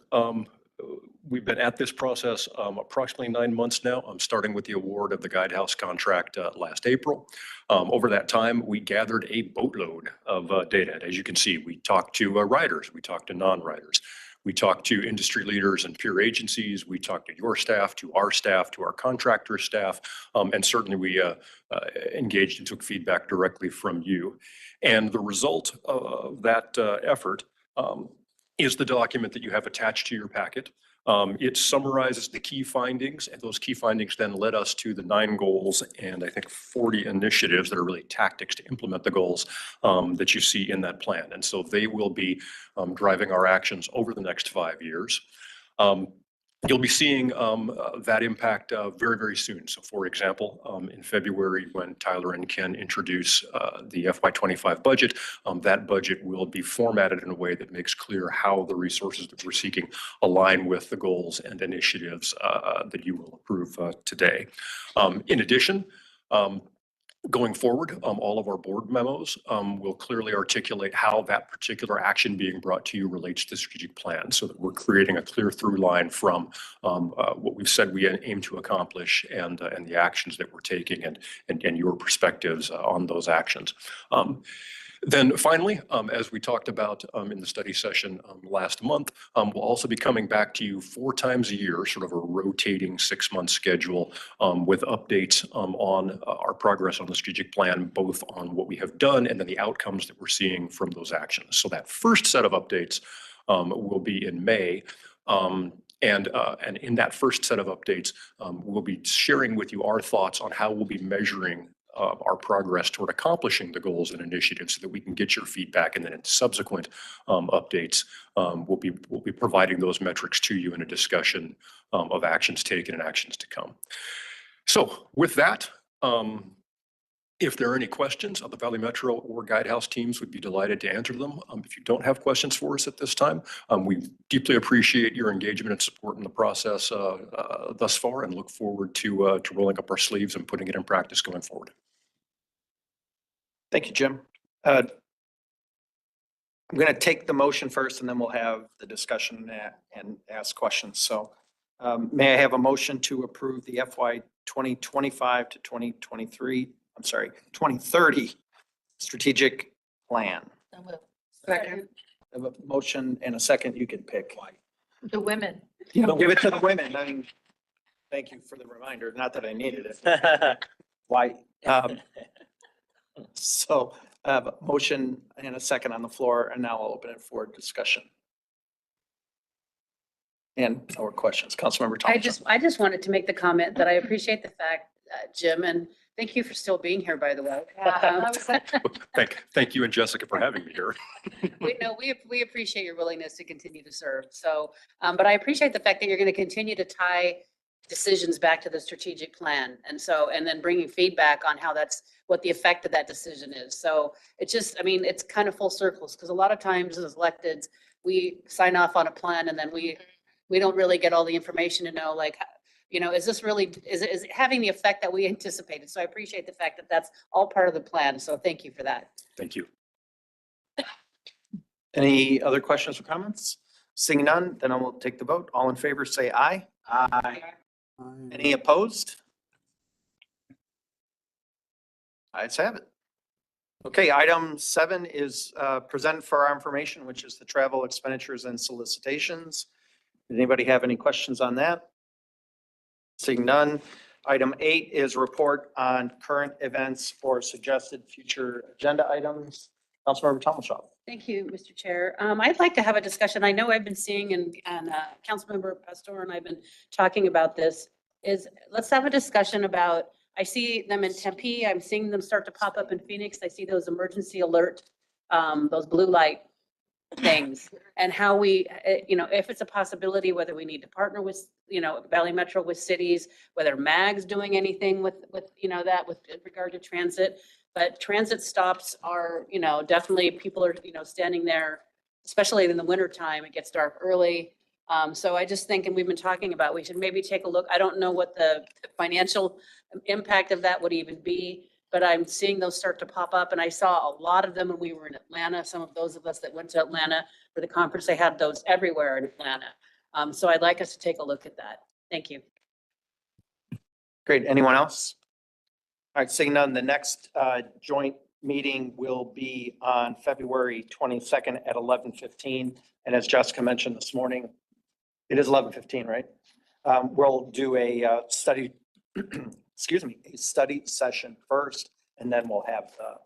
we've been at this process approximately 9 months now. Starting with the award of the Guidehouse contract last April. Over that time, we gathered a boatload of data. As you can see, we talked to riders, we talked to non-riders. We talked to industry leaders and peer agencies. We talked to your staff, to our contractor staff, and certainly we engaged and took feedback directly from you. And the result of that effort is the document that you have attached to your packet. It summarizes the key findings, and those key findings then led us to the 9 goals and I think 40 initiatives that are really tactics to implement the goals that you see in that plan. And so they will be driving our actions over the next 5 years. You'll be seeing that impact very, very soon. So for example, in February, when Tyler and Ken introduce the FY25 budget, that budget will be formatted in a way that makes clear how the resources that we're seeking align with the goals and initiatives that you will approve today. In addition, going forward, all of our board memos will clearly articulate how that particular action being brought to you relates to the strategic plan, so that we're creating a clear through line from what we've said we aim to accomplish and the actions that we're taking and your perspectives on those actions. Then finally, as we talked about in the study session last month, we'll also be coming back to you 4 times a year, sort of a rotating 6-month schedule with updates on our progress on the strategic plan, both on what we have done and then the outcomes that we're seeing from those actions. So that first set of updates will be in May. And in that first set of updates, we'll be sharing with you our thoughts on how we'll be measuring our progress toward accomplishing the goals and initiatives so that we can get your feedback. And then in subsequent updates, we'll be providing those metrics to you in a discussion of actions taken and actions to come. So with that, if there are any questions, the Valley Metro or Guidehouse teams would be delighted to answer them. If you don't have questions for us at this time, we deeply appreciate your engagement and support in the process thus far and look forward to rolling up our sleeves and putting it in practice going forward. Thank you, Jim. I'm going to take the motion first and then we'll have the discussion and ask questions. So may I have a motion to approve the FY 2025 to 2030 strategic plan? Second. I have a motion and a second. You can pick. The women. Give it to the women. I mean, thank you for the reminder. Not that I needed it. Why? So I have a motion and a second on the floor, and now I'll open it for discussion. And our questions. Councilmember Thomas. I just wanted to make the comment that I appreciate the fact, Jim, and thank you for still being here, by the way. Thank you and Jessica for having me here. We appreciate your willingness to continue to serve. So, but I appreciate the fact that you're going to continue to tie decisions back to the strategic plan. And so, and then bringing feedback on how that's, what the effect of that decision is. So it's just, I mean, it's kind of full circles because a lot of times as electeds, we sign off on a plan and then we don't really get all the information to know, like, you know, is this really, is it having the effect that we anticipated? So I appreciate the fact that that's all part of the plan. So thank you for that. Thank you. Any other questions or comments? Seeing none, then I will take the vote. All in favor, say aye. Aye. Any opposed? Ayes have it. Okay, item 7 is presented for our information, which is the travel expenditures and solicitations. Did anybody have any questions on that? Seeing none. Item 8 is report on current events or suggested future agenda items. Councilmember Tomlinson. Thank you, Mr. Chair. I'd like to have a discussion. I know I've been seeing and Councilmember Pastor and I've been talking about this, is let's have a discussion about, I see them in Tempe. I'm seeing them start to pop up in Phoenix. I see those emergency alert, those blue light things, and how we, you know, if it's a possibility, whether we need to partner with, you know, Valley Metro with cities, whether MAG's doing anything with, you know, that with regard to transit. But transit stops are, you know, definitely people are, you know, standing there, especially in the winter time, it gets dark early. So I just think, and we've been talking about, we should maybe take a look. I don't know what the financial impact of that would even be, but I'm seeing those start to pop up. And I saw a lot of them when we were in Atlanta. Some of those of us that went to Atlanta for the conference, they had those everywhere in Atlanta. So I'd like us to take a look at that. Thank you. Great. Anyone else? All right, seeing none, the next joint meeting will be on February 22nd at 11:15. And as Jessica mentioned this morning, it is 11:15, right? We'll do a study, excuse me, a study session first, and then we'll have the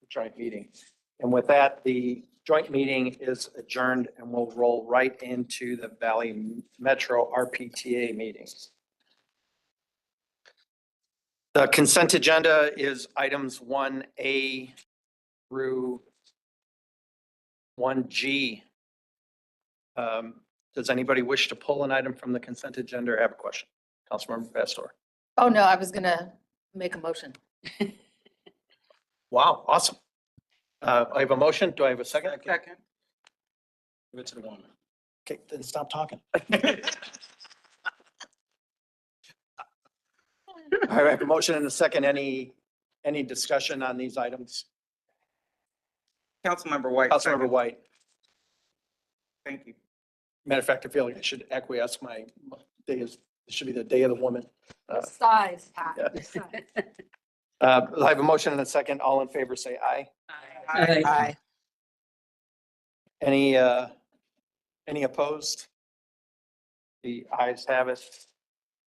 joint meeting. And with that, the joint meeting is adjourned and we'll roll right into the Valley Metro RPTA meetings. The consent agenda is items 1A through 1G. Does anybody wish to pull an item from the consent agenda or have a question? Councilmember Pastor. Oh, no, I was gonna make a motion. Wow, awesome. I have a motion. Do I have a second? Second. Give it to the woman. Okay, then stop talking. All right, I have a motion and a second. Any discussion on these items? Councilmember White. Councilmember second. White. Thank you. Matter of fact, I feel like I should acquiesce. My day is, it should be the day of the woman. Size. Yeah. I have a motion and a second. All in favor, say aye. Aye. Any opposed? The ayes have it.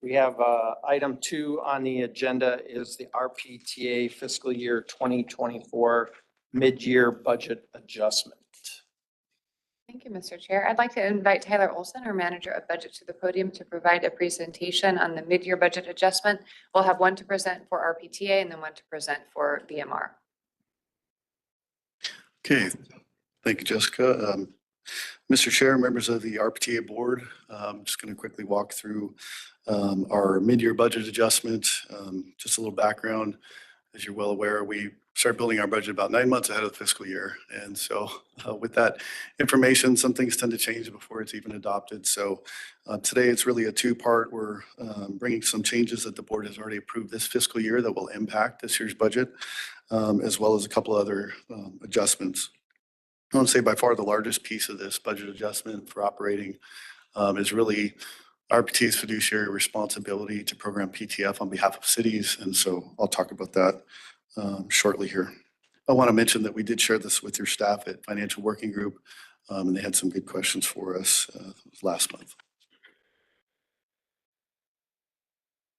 We have item 2 on the agenda is the RPTA fiscal year 2024 mid-year budget adjustment. Thank you, Mr. Chair. I'd like to invite Tyler Olson, our Manager of Budget, to the podium to provide a presentation on the mid-year budget adjustment. We'll have one to present for RPTA and then one to present for BMR. Okay, thank you, Jessica. Mr. Chair, members of the RPTA board, I'm just going to quickly walk through our mid-year budget adjustment. Just a little background. As you're well aware, we started building our budget about 9 months ahead of the fiscal year. And so with that information, some things tend to change before it's even adopted. So today it's really a 2-part. We're bringing some changes that the board has already approved this fiscal year that will impact this year's budget, as well as a couple other adjustments. I want to say by far the largest piece of this budget adjustment for operating is really RPTA's fiduciary responsibility to program PTF on behalf of cities. And so I'll talk about that shortly here. I want to mention that we did share this with your staff at Financial Working Group, and they had some good questions for us last month.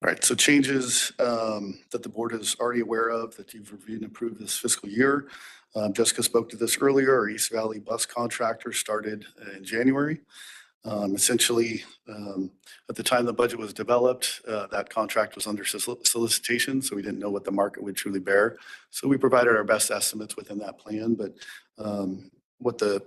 All right, so changes that the board is already aware of that you've reviewed and approved this fiscal year. Jessica spoke to this earlier. Our East Valley bus contractor started in January. Essentially, at the time the budget was developed, that contract was under solicitation, so we didn't know what the market would truly bear. So we provided our best estimates within that plan, but what the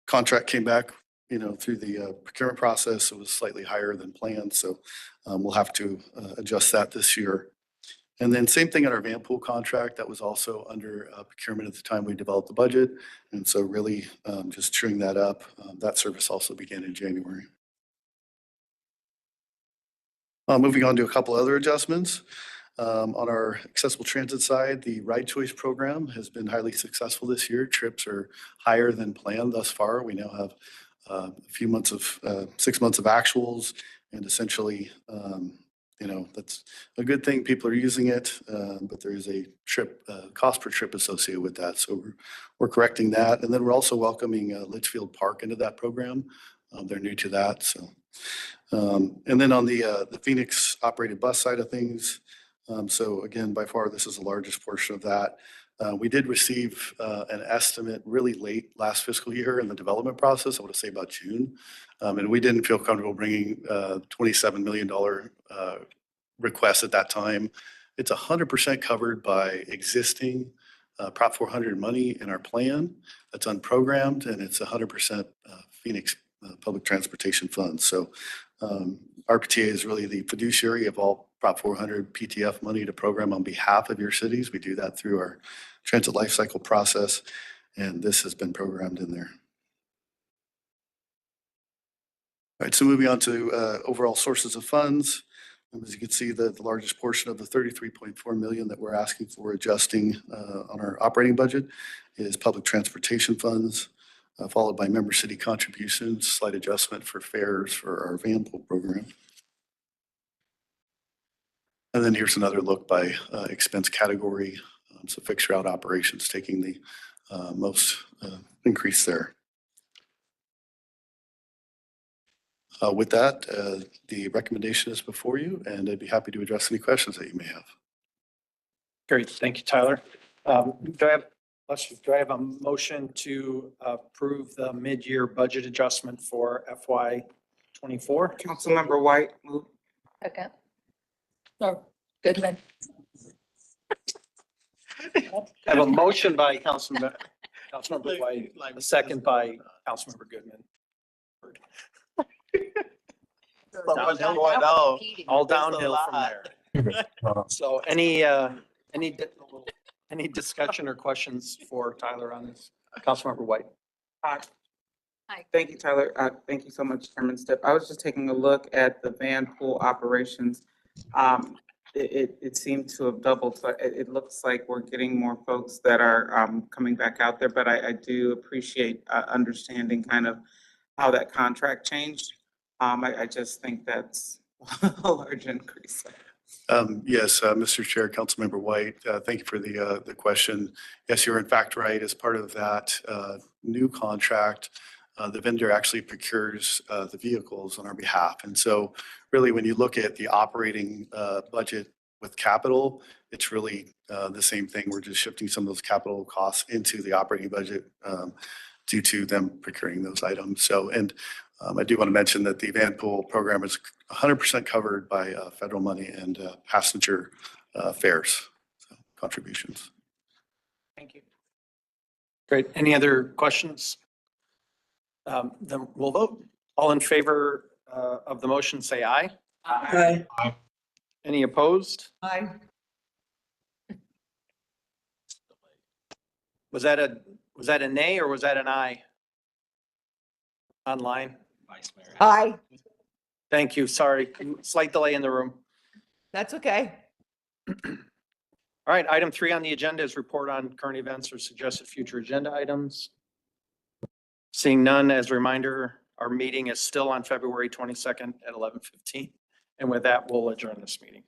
contract came back through the procurement process, it was slightly higher than planned. So we'll have to adjust that this year. And then same thing in our van pool contract, that was also under procurement at the time we developed the budget. And so really just chewing that up. That service also began in January. Moving on to a couple other adjustments. On our accessible transit side, the Ride Choice program has been highly successful this year. Trips are higher than planned thus far. We now have a few months of 6 months of actuals, and essentially, that's a good thing. People are using it, but there is a trip cost per trip associated with that. So we're correcting that, and then we're also welcoming Litchfield Park into that program. They're new to that, so. And then on the Phoenix operated bus side of things, so again, by far, this is the largest portion of that. We did receive an estimate really late last fiscal year in the development process, I want to say about June. And we didn't feel comfortable bringing $27 million request at that time. It's 100% covered by existing Prop 400 money in our plan that's unprogrammed, and it's 100% Phoenix public transportation funds. So RPTA is really the fiduciary of all Prop 400 PTF money to program on behalf of your cities. We do that through our transit lifecycle process, and this has been programmed in there. All right, so moving on to overall sources of funds. As you can see, the largest portion of the $33.4 million that we're asking for adjusting on our operating budget is public transportation funds, followed by member city contributions, slight adjustment for fares for our van pool program. And then here's another look by expense category. So fixed route operations taking the most increase there. With that, the recommendation is before you, and I'd be happy to address any questions that you may have. Great, thank you, Tyler. Do I have a motion to approve the mid-year budget adjustment for FY '24? Councilmember White, move. Second. No, Goodman. I have a motion by Councilmember White, a second by Councilmember Goodman. All downhill from there. So any discussion or questions for Tyler on this? Councilmember White. Hi. Thank you, Tyler. Thank you so much, Chairman Stipp. I was just taking a look at the van pool operations. It seemed to have doubled, so it looks like we're getting more folks that are coming back out there, but I do appreciate understanding kind of how that contract changed. I just think that's a large increase. Yes, Mr. Chair, Councilmember White, thank you for the question. Yes, you're in fact right. As part of that new contract, the vendor actually procures the vehicles on our behalf. And so really, when you look at the operating budget with capital, it's really the same thing. We're just shifting some of those capital costs into the operating budget due to them procuring those items. So, and I do want to mention that the van pool program is 100% covered by federal money and passenger fares, so contributions. Thank you. Great. Any other questions? Then we'll vote. All in favor of the motion, say aye. Aye. Any opposed? Aye. Was that a nay or was that an aye? Online? Aye. Thank you. Sorry. Slight delay in the room. That's okay. All right. Item 3 on the agenda is report on current events or suggested future agenda items. Seeing none, as a reminder, our meeting is still on February 22nd at 11:15. And with that, we'll adjourn this meeting.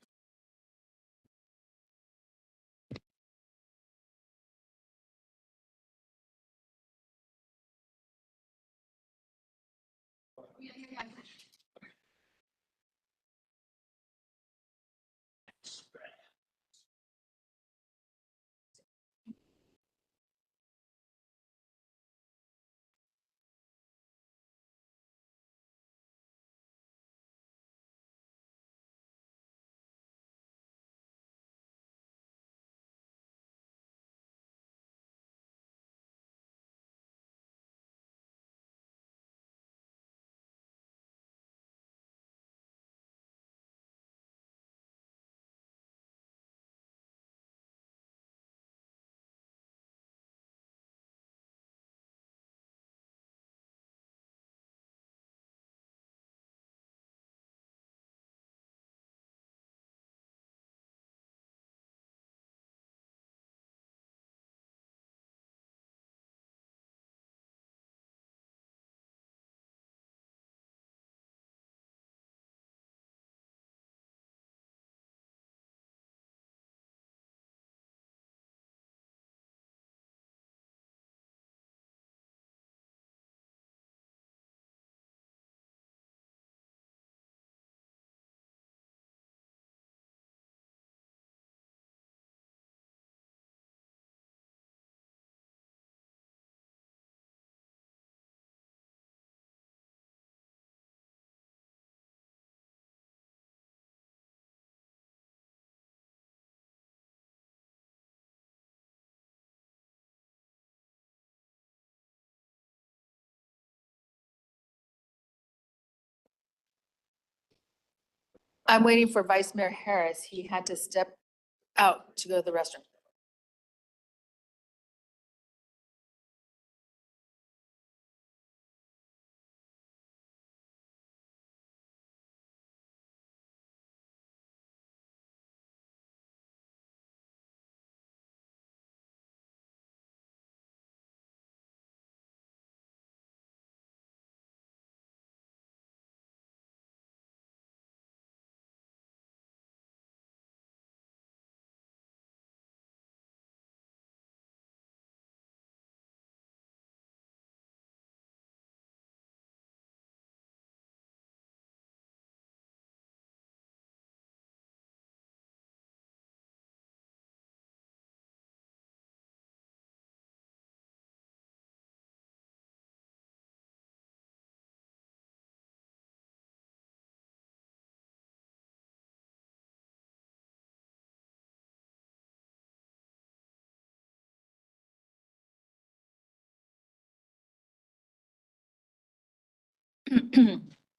I'm waiting for Vice Mayor Harris. He had to step out to go to the restroom.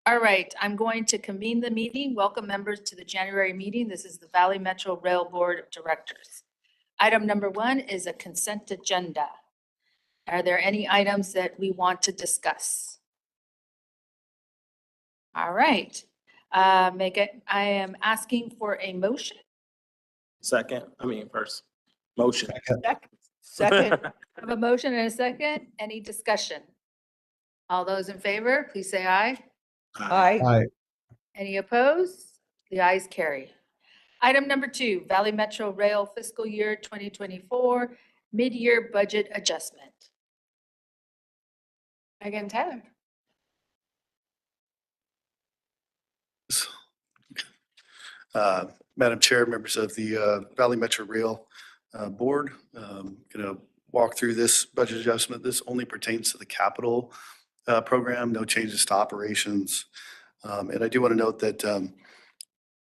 All right, I'm going to convene the meeting. Welcome members to the January meeting. This is the Valley Metro Rail Board of Directors. Item number 1 is a consent agenda. Are there any items that we want to discuss? All right, I am asking for a motion. First, motion. Second. I have a motion and a second. Any discussion? All those in favor, please say aye. Aye. Any opposed? The ayes carry. Item number 2, Valley Metro Rail Fiscal Year 2024 Mid-Year Budget Adjustment. Megan Taylor. Madam Chair, members of the Valley Metro Rail Board, going to walk through this budget adjustment. This only pertains to the capital program, no changes to operations. And I do want to note that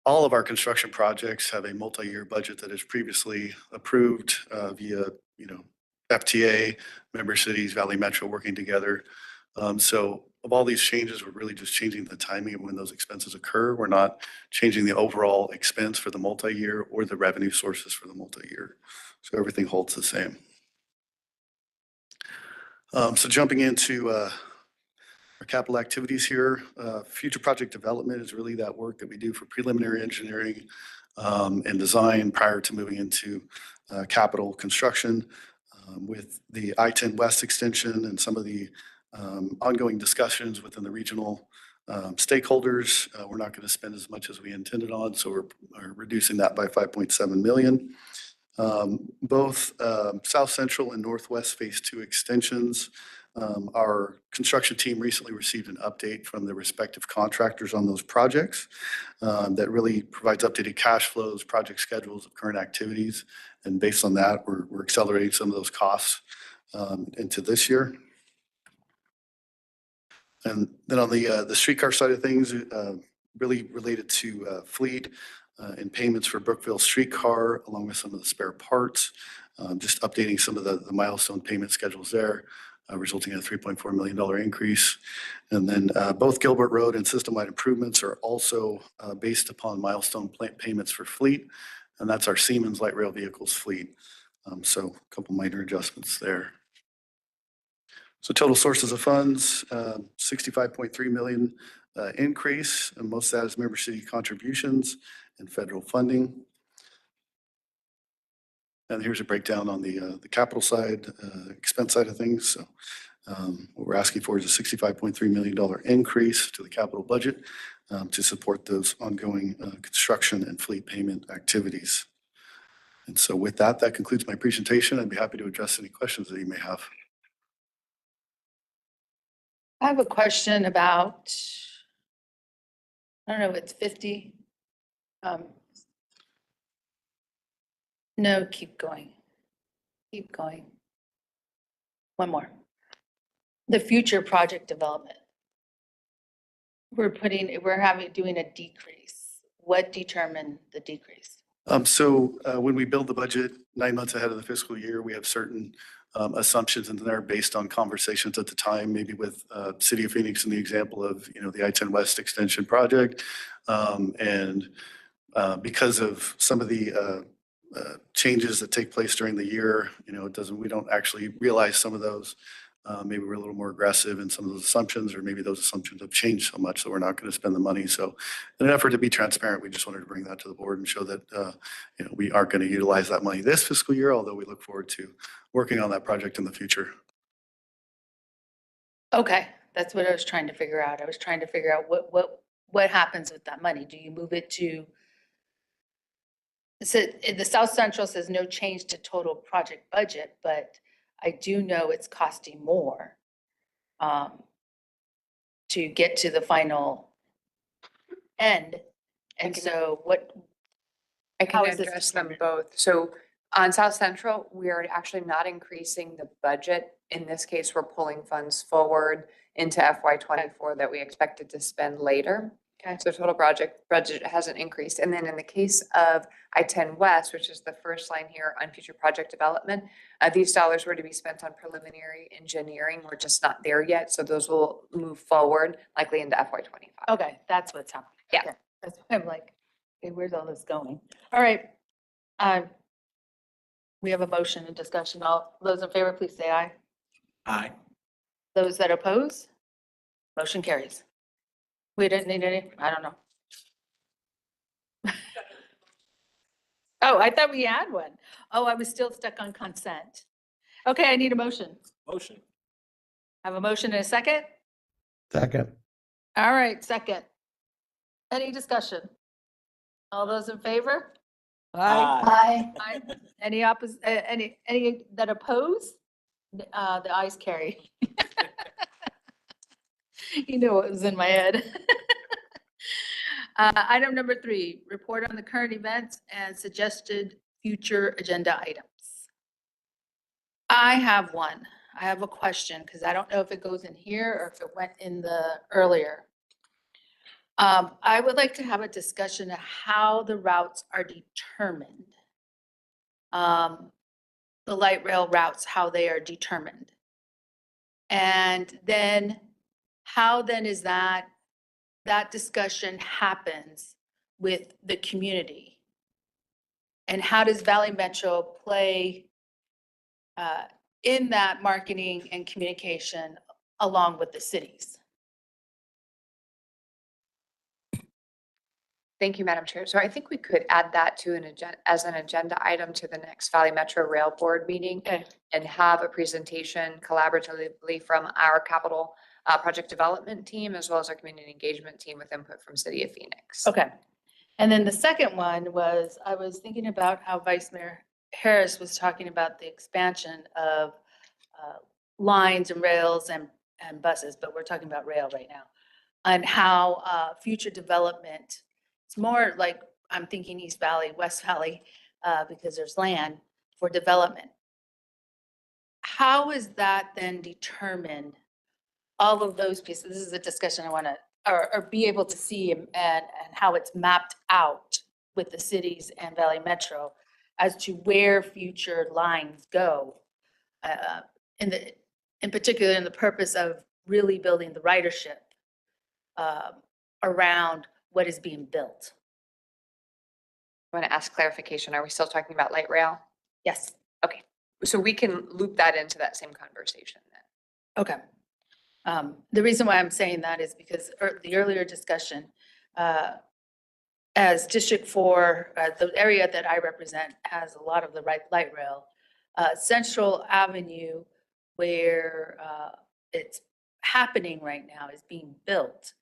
all of our construction projects have a multi-year budget that is previously approved via, FTA, member cities, Valley Metro working together. So of all these changes, we're really just changing the timing of when those expenses occur. We're not changing the overall expense for the multi-year or the revenue sources for the multi-year. So everything holds the same. So jumping into our capital activities here, future project development is really that work that we do for preliminary engineering and design prior to moving into capital construction. With the I-10 West extension and some of the ongoing discussions within the regional stakeholders, we're not going to spend as much as we intended on, so we're reducing that by 5.7 million. Both South Central and Northwest Phase 2 extensions, our construction team recently received an update from the respective contractors on those projects that really provides updated cash flows, project schedules of current activities. And based on that, we're accelerating some of those costs into this year. And then on the streetcar side of things, really related to fleet and payments for Brookville streetcar, along with some of the spare parts, just updating some of the milestone payment schedules there, resulting in a $3.4 million increase. And then both Gilbert Road and system-wide improvements are also based upon milestone payments for fleet, and that's our Siemens light rail vehicles fleet. So a couple minor adjustments there. So total sources of funds, 65.3 million increase, and most of that is member city contributions and federal funding. And here's a breakdown on the capital side, expense side of things. So what we're asking for is a $65.3 million increase to the capital budget to support those ongoing construction and fleet payment activities. And so with that, that concludes my presentation. I'd be happy to address any questions that you may have. I have a question about, I don't know, it's 50. No, keep going. Keep going. One more. The future project development. We're doing a decrease. What determined the decrease? So when we build the budget 9 months ahead of the fiscal year, we have certain assumptions in there based on conversations at the time, maybe with City of Phoenix in the example of, the I-10 West extension project. And because of some of the changes that take place during the year, we don't actually realize some of those. Maybe we're a little more aggressive in some of those assumptions, or maybe those assumptions have changed so much that we're not going to spend the money. So in an effort to be transparent, we just wanted to bring that to the board and show that, we aren't going to utilize that money this fiscal year, although we look forward to working on that project in the future. Okay, that's what I was trying to figure out. I was trying to figure out what happens with that money? Do you move it to? So the South Central says no change to total project budget, but I do know it's costing more to get to the final end. And so I how can is this address them determined? both. So on South Central, we are actually not increasing the budget. In this case, we're pulling funds forward into FY '24 that we expected to spend later. Okay. So total project budget hasn't increased. And then in the case of I-10 West, which is the first line here on future project development, these dollars were to be spent on preliminary engineering. We're just not there yet. So those will move forward likely into FY '25. Okay, that's what's happening. Yeah. Okay, that's why I'm like, okay, where's all this going? All right. We have a motion and discussion. All those in favor, please say aye. Aye. Those that oppose, motion carries. We didn't need any, I don't know. Oh, I thought we had one. Oh, I was still stuck on consent. Okay, I need a motion. Motion. Have a motion and a second? Second. All right, second. Any discussion? All those in favor? Aye. Aye. Any any that oppose? The ayes carry. You know what was in my head. Item number 3, report on the current events and suggested future agenda items. I have one. I have a question because I don't know if it goes in here or if it went in the earlier. I would like to have a discussion of how the routes are determined. The light rail routes, how they are determined. And then how then is that discussion happens with the community? And how does Valley Metro play in that marketing and communication along with the cities? Thank you, Madam Chair. So I think we could add that to as an agenda item to the next Valley Metro Rail Board meeting and have a presentation collaboratively from our capital project development team, as well as our community engagement team with input from City of Phoenix. Okay. And then the second one was, I was thinking about how Vice Mayor Harris was talking about the expansion of lines and rails and buses, but we're talking about rail right now, and how future development, it's more like I'm thinking East Valley, West Valley, because there's land for development. How is that then determined? All of those pieces, this is a discussion I want to, or be able to see and how it's mapped out with the cities and Valley Metro as to where future lines go. In particular, in the purpose of really building the ridership around what is being built. I want to ask clarification. Are we still talking about light rail? Yes. Okay. So we can loop that into that same conversation then. Okay. The reason why I'm saying that is because the earlier discussion, as District 4, the area that I represent has a lot of the light rail. Central Avenue, where it's happening right now, is being built.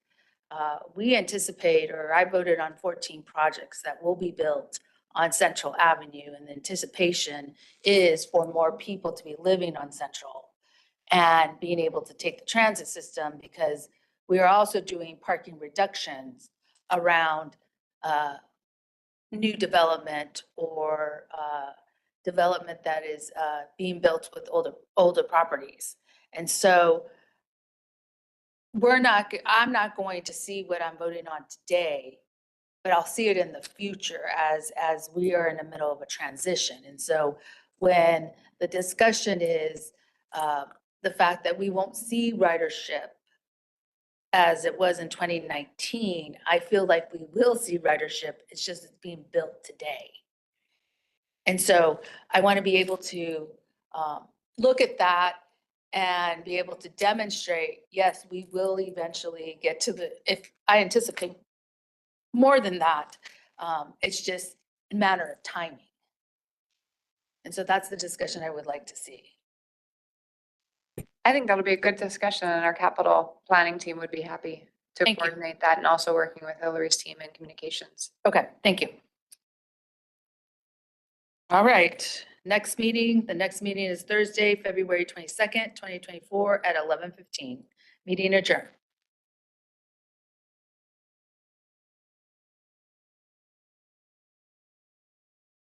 We anticipate, or I voted on 14 projects that will be built on Central Avenue, and the anticipation is for more people to be living on Central and being able to take the transit system, because we are also doing parking reductions around new development or development that is being built with older properties. And so I'm not going to see what I'm voting on today, but I'll see it in the future as we are in the middle of a transition. And so when the discussion is the fact that we won't see ridership as it was in 2019, I feel like we will see ridership. It's just it's being built today. And so I want to be able to look at that and be able to demonstrate, yes, we will eventually get to if I anticipate more than that, it's just a matter of timing. And so that's the discussion I would like to see. I think that'll be a good discussion and our capital planning team would be happy to Thank you. coordinate that and also working with Hillary's team in communications. Okay, thank you. All right, next meeting, the next meeting is Thursday, February 22nd, 2024 at 11:15. Meeting adjourned.